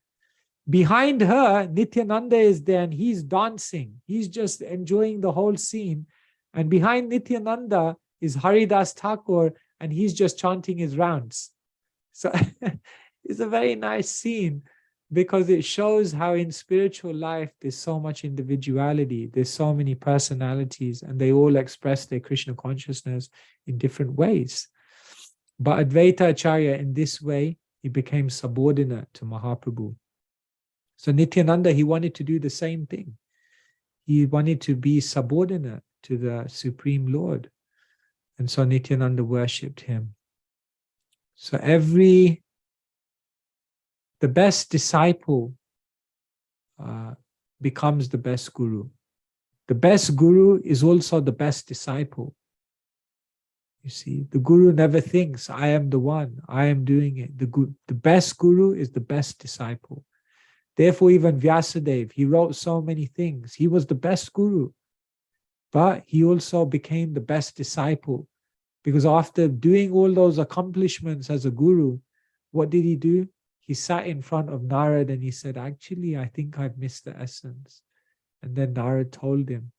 Behind her, Nityananda is there and he's dancing. He's just enjoying the whole scene. And behind Nityananda is Haridas Thakur and he's just chanting his rounds. So it's a very nice scene because it shows how in spiritual life there's so much individuality, there's so many personalities, and they all express their Krishna consciousness in different ways. But Advaita Acharya, in this way, he became subordinate to Mahaprabhu. So Nityananda, he wanted to do the same thing. He wanted to be subordinate to the Supreme Lord. And so Nityananda worshipped him. So the best disciple becomes the best guru. The best guru is also the best disciple. You see, the guru never thinks, I am the one, I am doing it. The best guru is the best disciple. Therefore, even Vyasadeva, he wrote so many things. He was the best guru, but he also became the best disciple. Because after doing all those accomplishments as a guru, what did he do? He sat in front of Narad and he said, actually, I think I've missed the essence. And then Narad told him,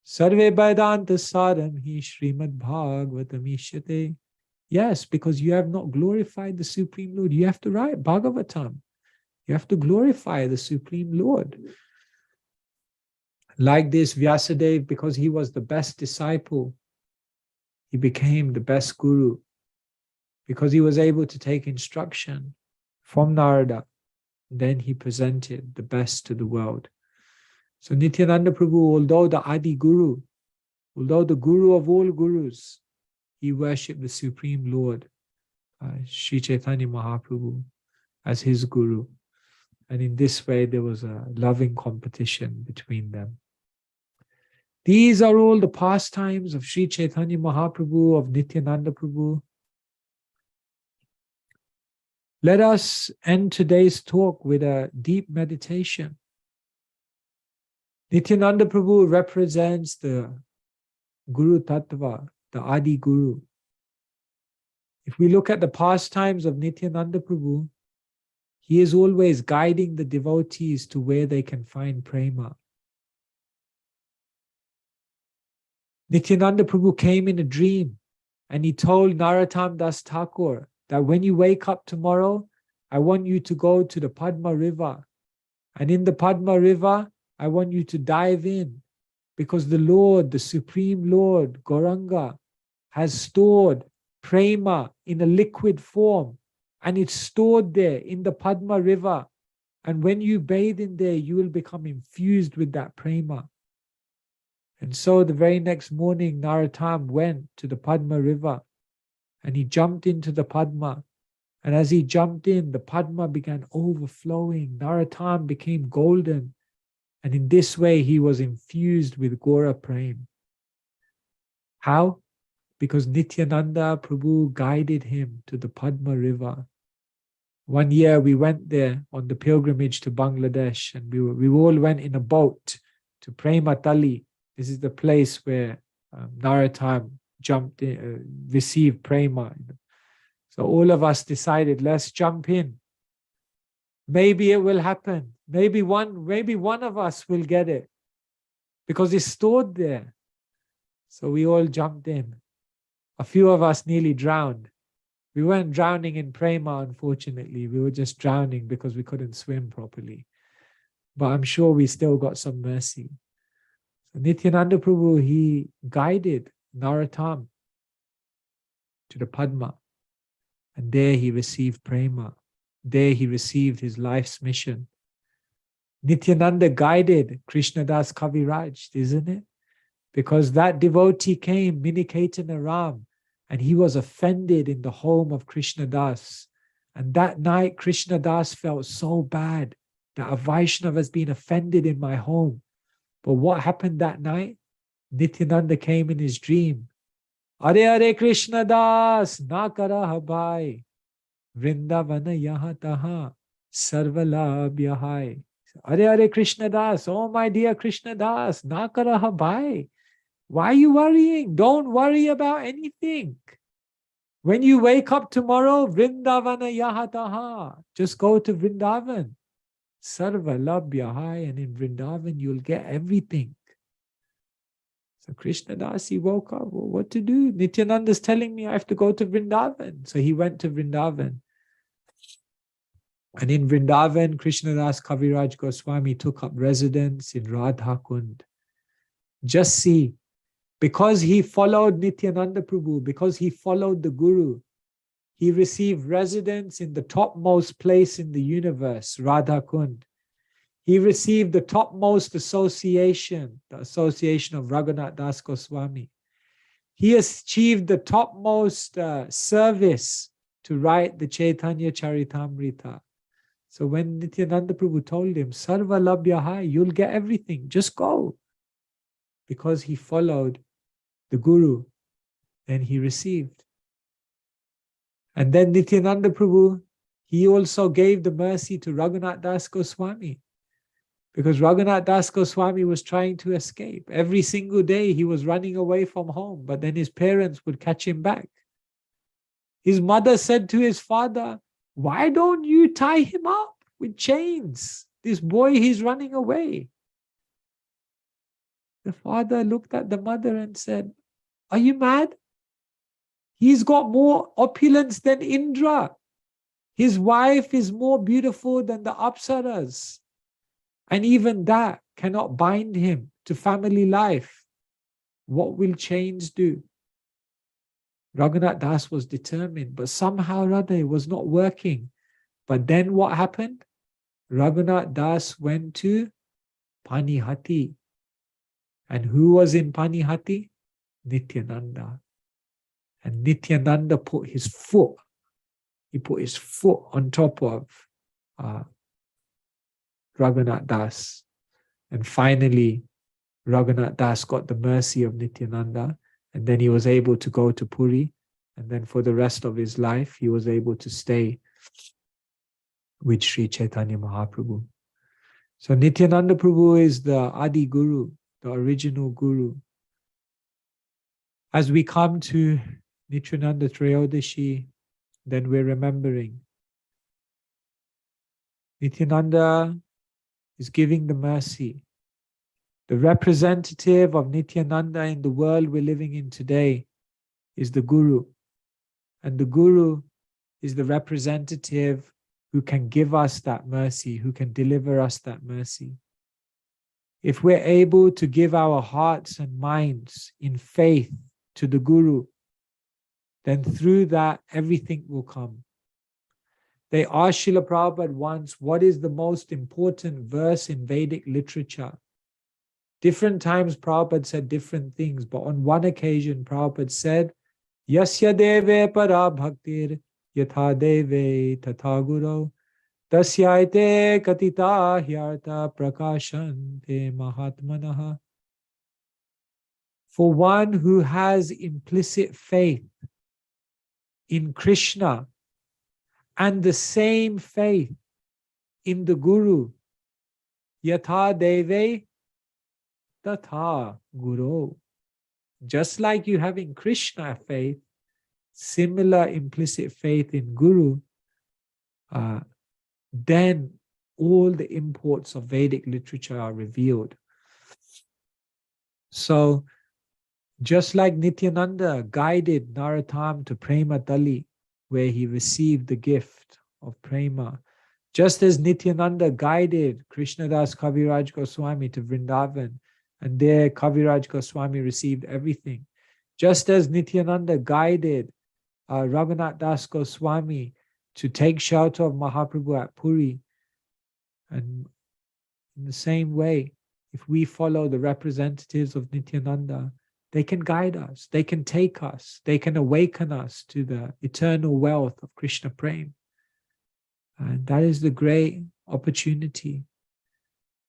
Sarve Vedanta Sadam hi Srimad Bhagavatam Ishyate. Yes, because you have not glorified the Supreme Lord. You have to write Bhagavatam. You have to glorify the Supreme Lord. Like this, Vyasadeva, because he was the best disciple, he became the best guru because he was able to take instruction from Narada. Then he presented the best to the world. So Nityananda Prabhu, although the Adi Guru, although the Guru of all Gurus, he worshipped the Supreme Lord, Sri Chaitanya Mahaprabhu, as his Guru. And in this way, there was a loving competition between them. These are all the pastimes of Sri Chaitanya Mahaprabhu, of Nityananda Prabhu. Let us end today's talk with a deep meditation. Nityananda Prabhu represents the Guru Tattva, the Adi Guru. If we look at the pastimes of Nityananda Prabhu, he is always guiding the devotees to where they can find prema. Nityananda Prabhu came in a dream and he told Narottam Das Thakur that when you wake up tomorrow, I want you to go to the Padma River. And in the Padma River, I want you to dive in because the Lord, the Supreme Lord, Gauranga, has stored prema in a liquid form. And it's stored there in the Padma River. And when you bathe in there, you will become infused with that prema. And so the very next morning, Narottam went to the Padma River and he jumped into the Padma. And as he jumped in, the Padma began overflowing. Narottam became golden. And in this way, he was infused with Gaura Prem. How? Because Nityananda Prabhu guided him to the Padma River. One year we went there on the pilgrimage to Bangladesh, and we all went in a boat to Prema Tali. This is the place where Narottam jumped in, received prema. So all of us decided, let's jump in. Maybe it will happen. Maybe one of us will get it because it's stored there. So we all jumped in. A few of us nearly drowned. We weren't drowning in prema, unfortunately. We were just drowning because we couldn't swim properly. But I'm sure we still got some mercy. So Nityananda Prabhu, he guided Narottam to the Padma. And there he received prema. There he received his life's mission. Nityananda guided Krishnadas Kaviraj, isn't it? Because that devotee came, Miniketana Ram, and he was offended in the home of Krishnadas. And that night, Krishnadas felt so bad that a Vaishnava has been offended in my home. But what happened that night? Nityananda came in his dream. Are Krishnadas, na karaha bhai, Vrindavana yaha taha, sarvalabh yahai. Are Krishnadas, oh my dear Krishnadas, na karaha bhai. Why are you worrying? Don't worry about anything. When you wake up tomorrow, Vrindavana yahataha. Just go to Vrindavan. Sarva labhyahai, and in Vrindavan you'll get everything. So Krishnadas, he woke up. Well, what to do? Nityananda is telling me I have to go to Vrindavan. So he went to Vrindavan. And in Vrindavan, Krishnadas Kaviraj Goswami took up residence in Radha Kund. Just see, because he followed Nityananda Prabhu, because he followed the Guru, he received residence in the topmost place in the universe, Radha Kund. He received the topmost association, the association of Raghunath Das Goswami. He achieved the topmost service to write the Chaitanya Charitamrita. So when Nityananda Prabhu told him, Sarva labhyahai, you'll get everything, just go. Because he followed the Guru, then he received. And then Nityananda Prabhu, he also gave the mercy to Raghunath Das Goswami. Because Raghunath Das Goswami was trying to escape. Every single day he was running away from home, but then his parents would catch him back. His mother said to his father, why don't you tie him up with chains? This boy, he's running away. The father looked at the mother and said, are you mad? He's got more opulence than Indra. His wife is more beautiful than the Apsaras. And even that cannot bind him to family life. What will chains do? Raghunath Das was determined, but somehow or other it was not working. But then what happened? Raghunath Das went to Panihati. And who was in Panihati? Nityananda. And Nityananda put his foot on top of Raghunath Das. And finally, Raghunath Das got the mercy of Nityananda, and then he was able to go to Puri, and then for the rest of his life, he was able to stay with Sri Chaitanya Mahaprabhu. So Nityananda Prabhu is the Adi Guru, the original Guru. As we come to Nityananda Trayodashi, then we're remembering Nityananda is giving the mercy. The representative of Nityananda in the world we're living in today is the Guru. And the Guru is the representative who can give us that mercy, who can deliver us that mercy. If we're able to give our hearts and minds in faith to the Guru, then through that everything will come. They asked Srila Prabhupada once, what is the most important verse in Vedic literature? Different times Prabhupada said different things, but on one occasion Prabhupada said, Yasya deve para bhaktir yatha deve tatha guru tasyaite katita hyarta prakashante mahatmanaha. For one who has implicit faith in Krishna and the same faith in the Guru, yatha deve tatha guru. Just like you have in Krishna faith, similar implicit faith in Guru, then all the imports of Vedic literature are revealed. So, just like Nityananda guided Narottam to Prema Tali, where he received the gift of Prema, just as Nityananda guided Krishnadas Kaviraj Goswami to Vrindavan, and there Kaviraj Goswami received everything. Just as Nityananda guided Raghunath Das Goswami to take shelter of Mahaprabhu at Puri. And in the same way, if we follow the representatives of Nityananda, they can guide us, they can take us, they can awaken us to the eternal wealth of Krishna Prema. And that is the great opportunity.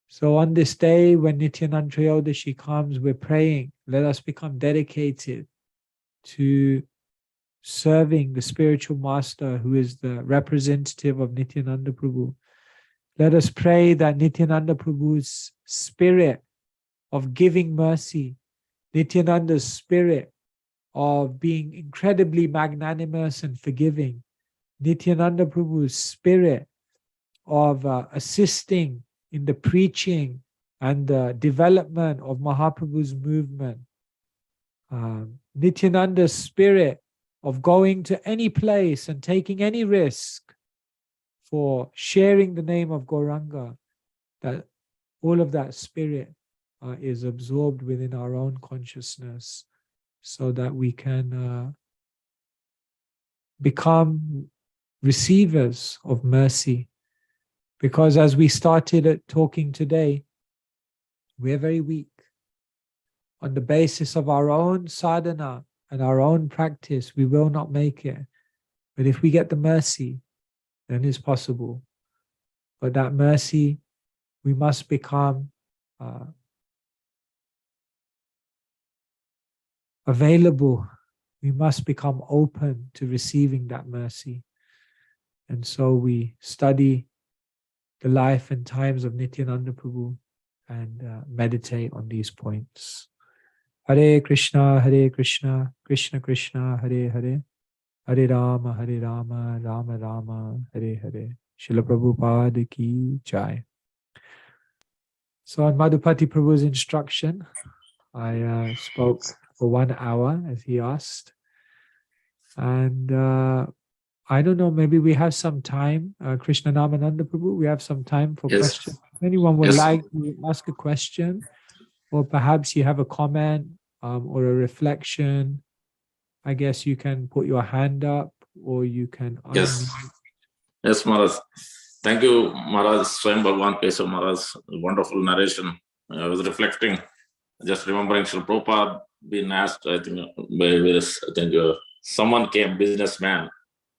So on this day, when Nityananda Trayodashi comes, we're praying, let us become dedicated to serving the spiritual master who is the representative of Nityananda Prabhu. Let us pray that Nityananda Prabhu's spirit of giving mercy, Nityananda's spirit of being incredibly magnanimous and forgiving, Nityananda Prabhu's spirit of assisting in the preaching and the development of Mahaprabhu's movement, Nityananda's spirit of going to any place and taking any risk for sharing the name of gauranga, that all of that spirit is absorbed within our own consciousness so that we can become receivers of mercy. Because as we started talking today, we're very weak. On the basis of our own sadhana and our own practice, we will not make it. But if we get the mercy, then it's possible. But that mercy, we must become available. We must become open to receiving that mercy. And so we study the life and times of Nityananda Prabhu and meditate on these points. Hare Krishna, Krishna Krishna, Hare Hare, Hare Rama, Rama Rama, Hare Hare. Srila Prabhupada ki jai. So on Madhupati Prabhu's instruction, I spoke for 1 hour as he asked. And I don't know, maybe we have some time, Krishna Namananda Prabhu, we have some time for questions. If anyone would like to ask a question, or perhaps you have a comment or a reflection, I guess you can put your hand up or you can Yes. unmute. Yes, Maharaj. Thank you, Maharaj. Swayam Bhagavan Keshava Maharaj. Wonderful narration. I was reflecting, just remembering Srila Prabhupada being asked, I think, someone came, businessman,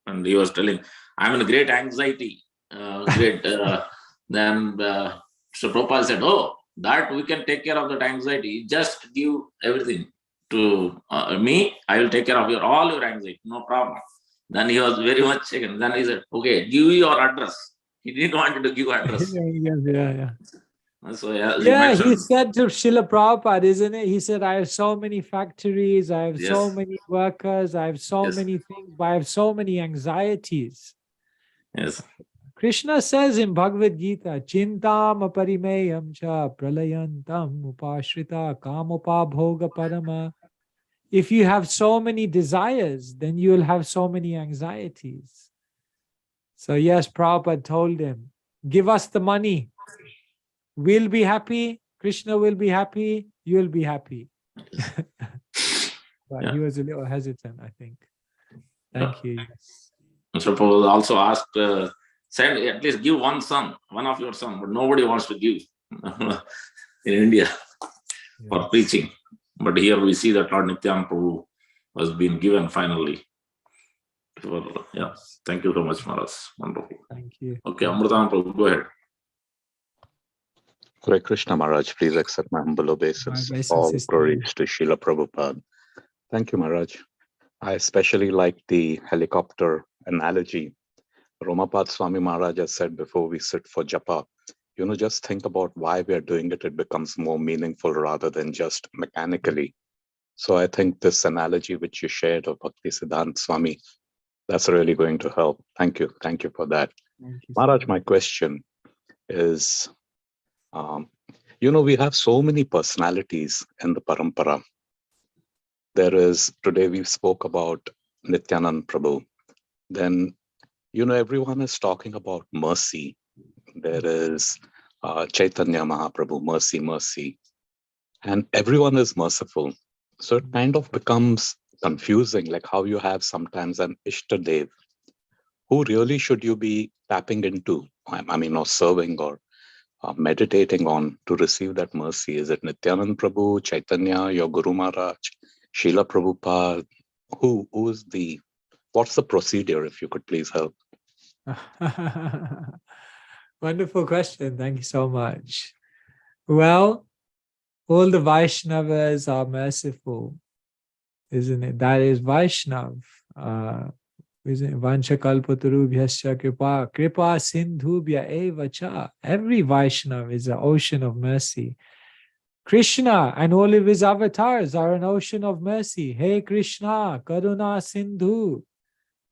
and he was telling, I'm in great anxiety. Then Srila Prabhupada said, oh, that we can take care of that anxiety. Just give everything to me. I will take care of all your anxiety. No problem. Then he was very much shaken. Then he said, okay, give your address. He didn't want to give address. Yeah. So as Yeah, you mentioned, he said to Srila Prabhupada, isn't it? He said, I have so many factories, I have so yes, many workers, I have so yes, many things, but I have so many anxieties. yes, Krishna says in Bhagavad Gita, Chintam aparimeyam cha pralayantam upashrita kamopa bhoga parama. If you have so many desires, then you will have so many anxieties. So yes, Prabhupada told him, give us the money. We'll be happy. Krishna will be happy. You'll be happy. But he was a little hesitant, I think. Thank you. Yes. So Prabhupada also asked, send at least give one son, one of your son, but nobody wants to give in India for preaching. But here we see that Lord Nityananda Prabhu has been given finally. Thank you so much, Maharaj. Wonderful. Thank you. Okay, Amritananda Prabhu, go ahead. Hare Krishna Maharaj, please accept my humble obeisance. All glories to Srila Prabhupada. Thank you, Maharaj. I especially like the helicopter analogy. Romapad Swami Maharaj has said before we sit for japa, just think about why we are doing it. It becomes more meaningful rather than just mechanically. So I think this analogy which you shared of Bhakti Siddhanta Swami, that's really going to help. Thank you. Thank you for that. Maharaj, my question is, we have so many personalities in the parampara. Today we spoke about Nityananda Prabhu. Then, everyone is talking about mercy. There is Chaitanya Mahaprabhu, mercy. And everyone is merciful. So it kind of becomes confusing, like how you have sometimes an Ishtadev. Who really should you be tapping into? Or serving or meditating on to receive that mercy? Is it Nityananda Prabhu, Chaitanya, your Guru Maharaj, Srila Prabhupada? What's the procedure, if you could please help? Wonderful question. Thank you so much. Well, all the Vaishnavas are merciful, isn't it? That is Vaishnav. Isn't it? Vanchakalpatarubhyascha kripa sindhubhya eva cha. Every Vaishnav is an ocean of mercy. Krishna and all of his avatars are an ocean of mercy. Hey Krishna, Karuna Sindhu,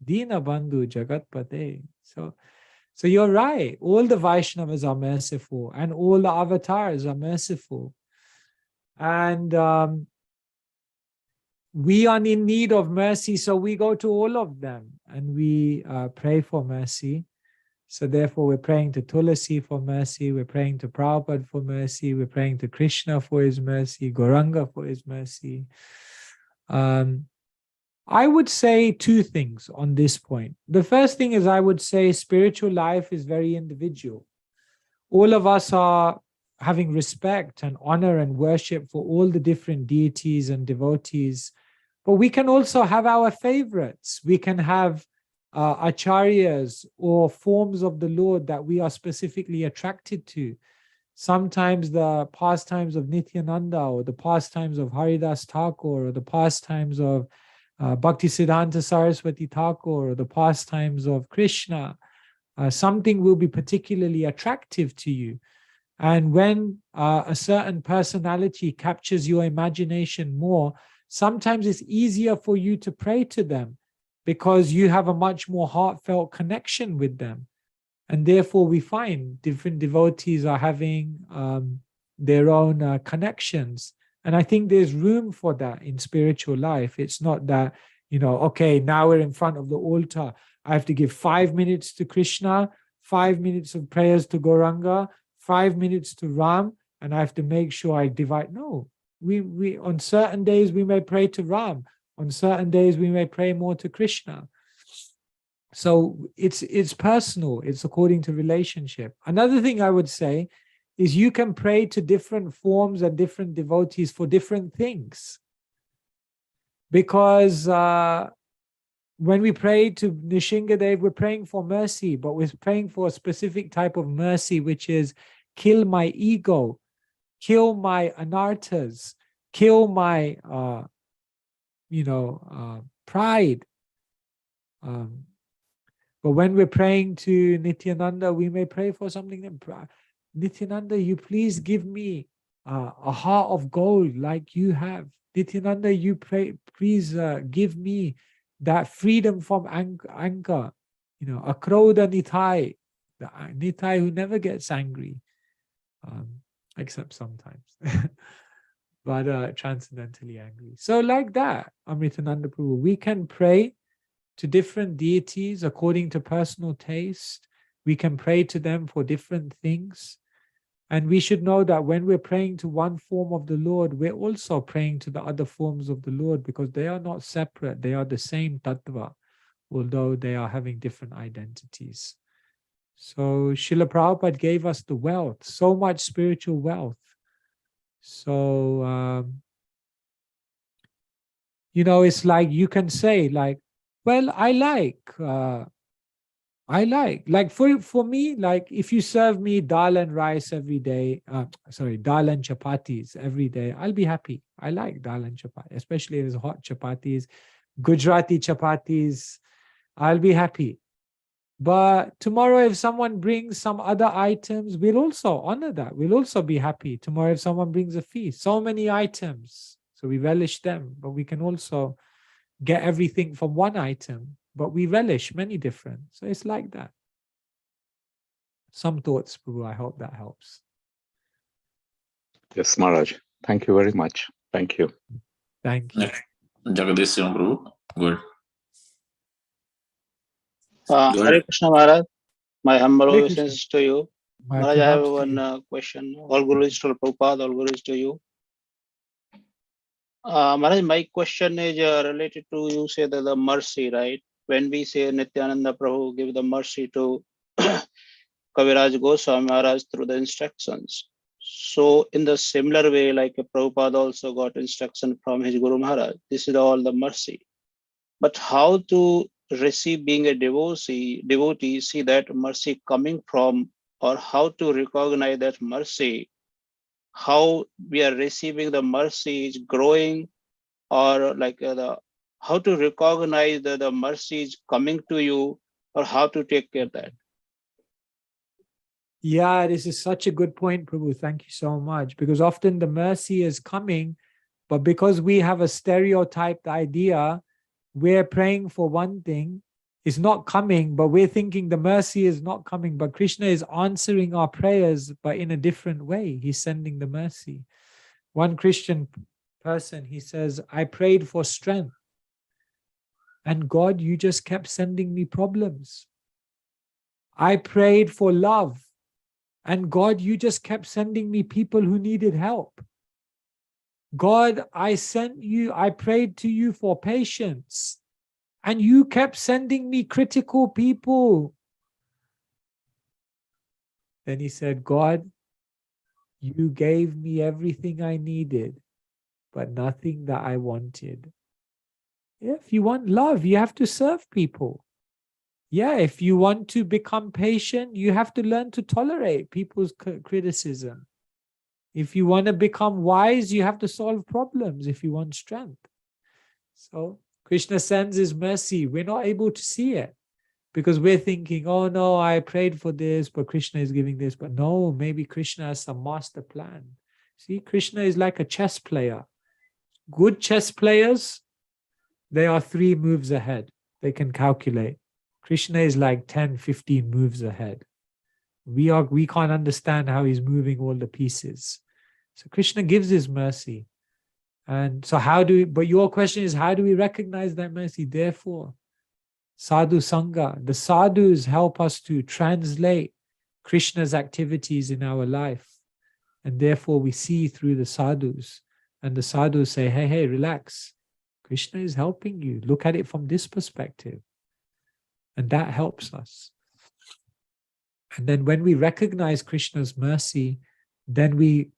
Dina Bandhu Jagatpate. So you're right. All the Vaishnavas are merciful and all the avatars are merciful. And we are in need of mercy, so we go to all of them and we pray for mercy. So therefore, we're praying to Tulasi for mercy, we're praying to Prabhupada for mercy, we're praying to Krishna for his mercy, Gauranga for his mercy. I would say two things on this point. The first thing is I would say spiritual life is very individual. All of us are having respect and honor and worship for all the different deities and devotees, but we can also have our favorites. We can have acharyas or forms of the Lord that we are specifically attracted to. Sometimes the pastimes of Nityananda or the pastimes of Haridas Thakur or the pastimes of Bhakti Siddhanta Saraswati Thakur or the pastimes of Krishna, something will be particularly attractive to you. And when a certain personality captures your imagination more, sometimes it's easier for you to pray to them because you have a much more heartfelt connection with them. And therefore we find different devotees are having their own connections. And I think there's room for that in spiritual life. It's not that, okay, now we're in front of the altar. I have to give 5 minutes to Krishna, 5 minutes of prayers to Gauranga, 5 minutes to Ram, and I have to make sure I divide. No, we on certain days we may pray to Ram. On certain days, we may pray more to Krishna. So it's personal. It's according to relationship. Another thing I would say is you can pray to different forms and different devotees for different things. Because when we pray to Nishingadev, we're praying for mercy, but we're praying for a specific type of mercy, which is kill my ego, kill my anarthas, kill my, pride. But when we're praying to Nityananda, we may pray for something that, Nityananda, you please give me a heart of gold like you have. Nityananda, you please give me that freedom from anger. A gaura-nitai, the nitai who never gets angry, except sometimes, but transcendentally angry. So like that, Nityananda Prabhu, we can pray to different deities according to personal taste. We can pray to them for different things. And we should know that when we're praying to one form of the Lord, we're also praying to the other forms of the Lord, because they are not separate. They are the same tattva, although they are having different identities. So Srila Prabhupada gave us the wealth, so much spiritual wealth. So, it's like you can say, like, well, I like for me, like if you serve me dal and rice every day, dal and chapatis every day, I'll be happy. I like dal and chapati, especially if it's hot chapatis, Gujarati chapatis, I'll be happy. But tomorrow, if someone brings some other items, we'll also honor that. We'll also be happy. Tomorrow, if someone brings a feast, so many items, so we relish them, but we can also get everything from one item, but we relish many different. So it's like that. Some thoughts, Prabhu. I hope that helps. Yes, Maharaj. Thank you very much. Thank you. Thank you. Jagadish Prabhu. Good. Hare Krishna Maharaj. My humble obeisances to you. Maharaj, I have one question. All glories to Prabhupada, all glories to you. Maharaj, my question is related to, you say that the mercy, right? When we say Nityananda Prabhu give the mercy to Kaviraj Goswami Maharaj through the instructions. So in the similar way, like Prabhupada also got instruction from his Guru Maharaj, this is all the mercy. But how to receive, being a devotee, see that mercy coming from, or how to recognize that mercy, how we are receiving the mercy is growing, or like how to recognize that the mercy is coming to you, or how to take care of that. Yeah, this is such a good point, Prabhu. Thank you so much. Because often the mercy is coming, but because we have a stereotyped idea, we're praying for one thing, it's not coming, but we're thinking the mercy is not coming. But Krishna is answering our prayers, but in a different way. He's sending the mercy. One Christian person, he says, I prayed for strength. And God, you just kept sending me problems. I prayed for love. And God, you just kept sending me people who needed help. God, I prayed to you for patience. And you kept sending me critical people. Then he said, God, you gave me everything I needed, but nothing that I wanted. If you want love, you have to serve people. Yeah, if you want to become patient, you have to learn to tolerate people's criticism. If you want to become wise, you have to solve problems if you want strength. So Krishna sends his mercy. We're not able to see it because we're thinking, oh no, I prayed for this, but Krishna is giving this. But no, maybe Krishna has some master plan. See, Krishna is like a chess player. Good chess players, they are 3 moves ahead. They can calculate. Krishna is like 10, 15 moves ahead. We can't understand how he's moving all the pieces. So Krishna gives his mercy. And so but your question is, how do we recognize that mercy? Therefore, sadhu sangha, the sadhus help us to translate Krishna's activities in our life. And therefore we see through the sadhus. And the sadhus say, hey, relax. Krishna is helping you. Look at it from this perspective. And that helps us. And then when we recognize Krishna's mercy, then we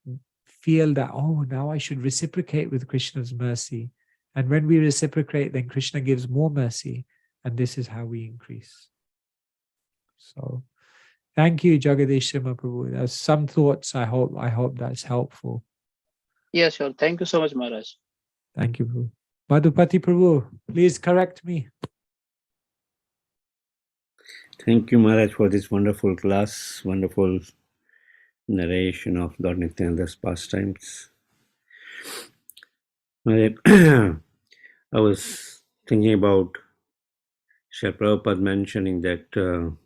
feel that, oh, now I should reciprocate with Krishna's mercy. And when we reciprocate, then Krishna gives more mercy. And this is how we increase. So thank you, Jagadish Sima Prabhu. There's some thoughts. I hope that's helpful. Yes, sure. Thank you so much, Maharaj. Thank you, Prabhu. Madhupati Prabhu, please correct me. Thank you, Maharaj, for this wonderful class, wonderful narration of Lord Nityananda's pastimes. I was thinking about Srila Prabhupada mentioning that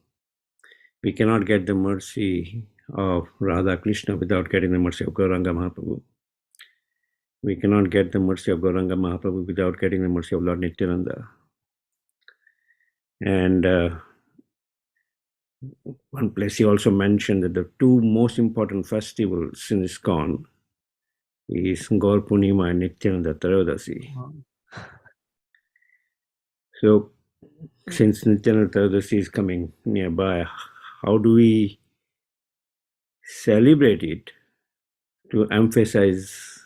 we cannot get the mercy of Radha Krishna without getting the mercy of Gauranga Mahaprabhu. We cannot get the mercy of Gauranga Mahaprabhu without getting the mercy of Lord Nityananda. And one place he also mentioned that the two most important festivals in ISKCON is Gaur Purnima and Nityananda Trayodasi. So, since Nityananda Trayodasi is coming nearby, how do we celebrate it to emphasize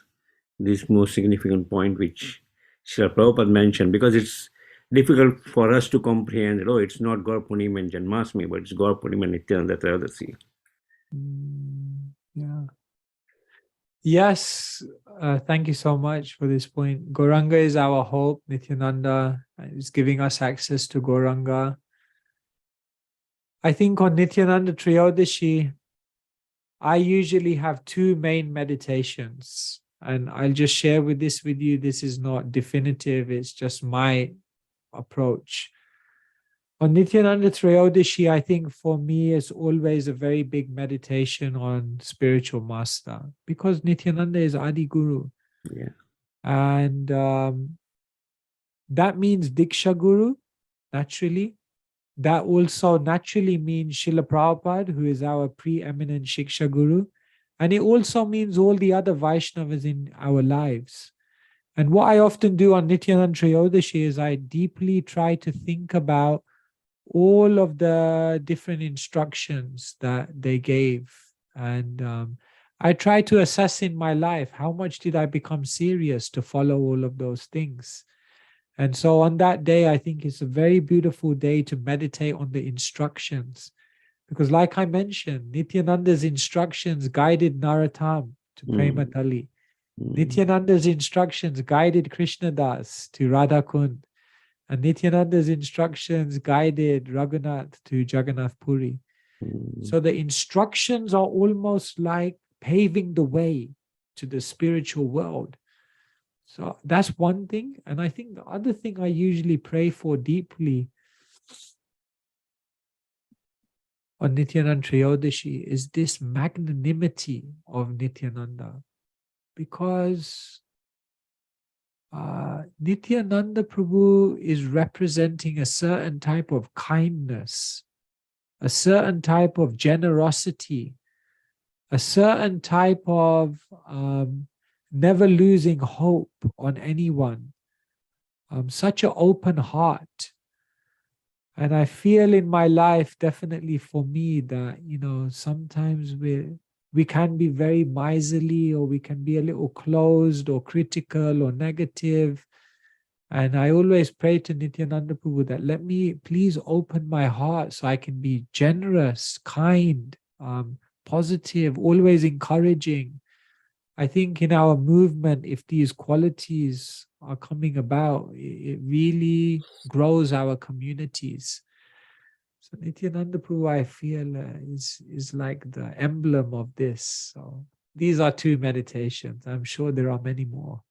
this most significant point which Srila Prabhupada mentioned? Because it's difficult for us to comprehend that, oh, it's not Gaur Purnima and Janmashtami, but it's Gaur Purnima and Nityananda Trayodasi. Yeah. Yes, thank you so much for this point. Gauranga is our hope. Nityananda is giving us access to Gauranga. I think on Nityananda Trayodasi, I usually have two main meditations. And I'll just share with you. This is not definitive. It's just my approach. On Nityananda Trayodasi, I think for me, it's always a very big meditation on spiritual master, because Nityananda is Adi Guru. Yeah. And that means Diksha Guru, naturally. That also naturally means Srila Prabhupada, who is our preeminent Shiksha Guru. And it also means all the other Vaishnavas in our lives. And what I often do on Nityananda Trayodasi is I deeply try to think about all of the different instructions that they gave. And I try to assess in my life, how much did I become serious to follow all of those things? And so on that day, I think it's a very beautiful day to meditate on the instructions. Because like I mentioned, Nityananda's instructions guided Narottam to Prema Tali. Nityananda's instructions guided Krishna Das to Radha Kund. And Nityananda's instructions guided Raghunath to Jagannath Puri. So the instructions are almost like paving the way to the spiritual world. So that's one thing. And I think the other thing I usually pray for deeply on Nityananda Trayodasi is this magnanimity of Nityananda. Because Nityananda Prabhu is representing a certain type of kindness, a certain type of generosity, a certain type of never losing hope on anyone, such an open heart. And I feel in my life, definitely for me, that, sometimes we can be very miserly, or we can be a little closed or critical or negative. And I always pray to Nityananda Prabhu that let me please open my heart so I can be generous, kind, positive, always encouraging. I think in our movement, if these qualities are coming about, it really grows our communities. So Nityananda Prabhu, I feel, is like the emblem of this. So these are two meditations. I'm sure there are many more.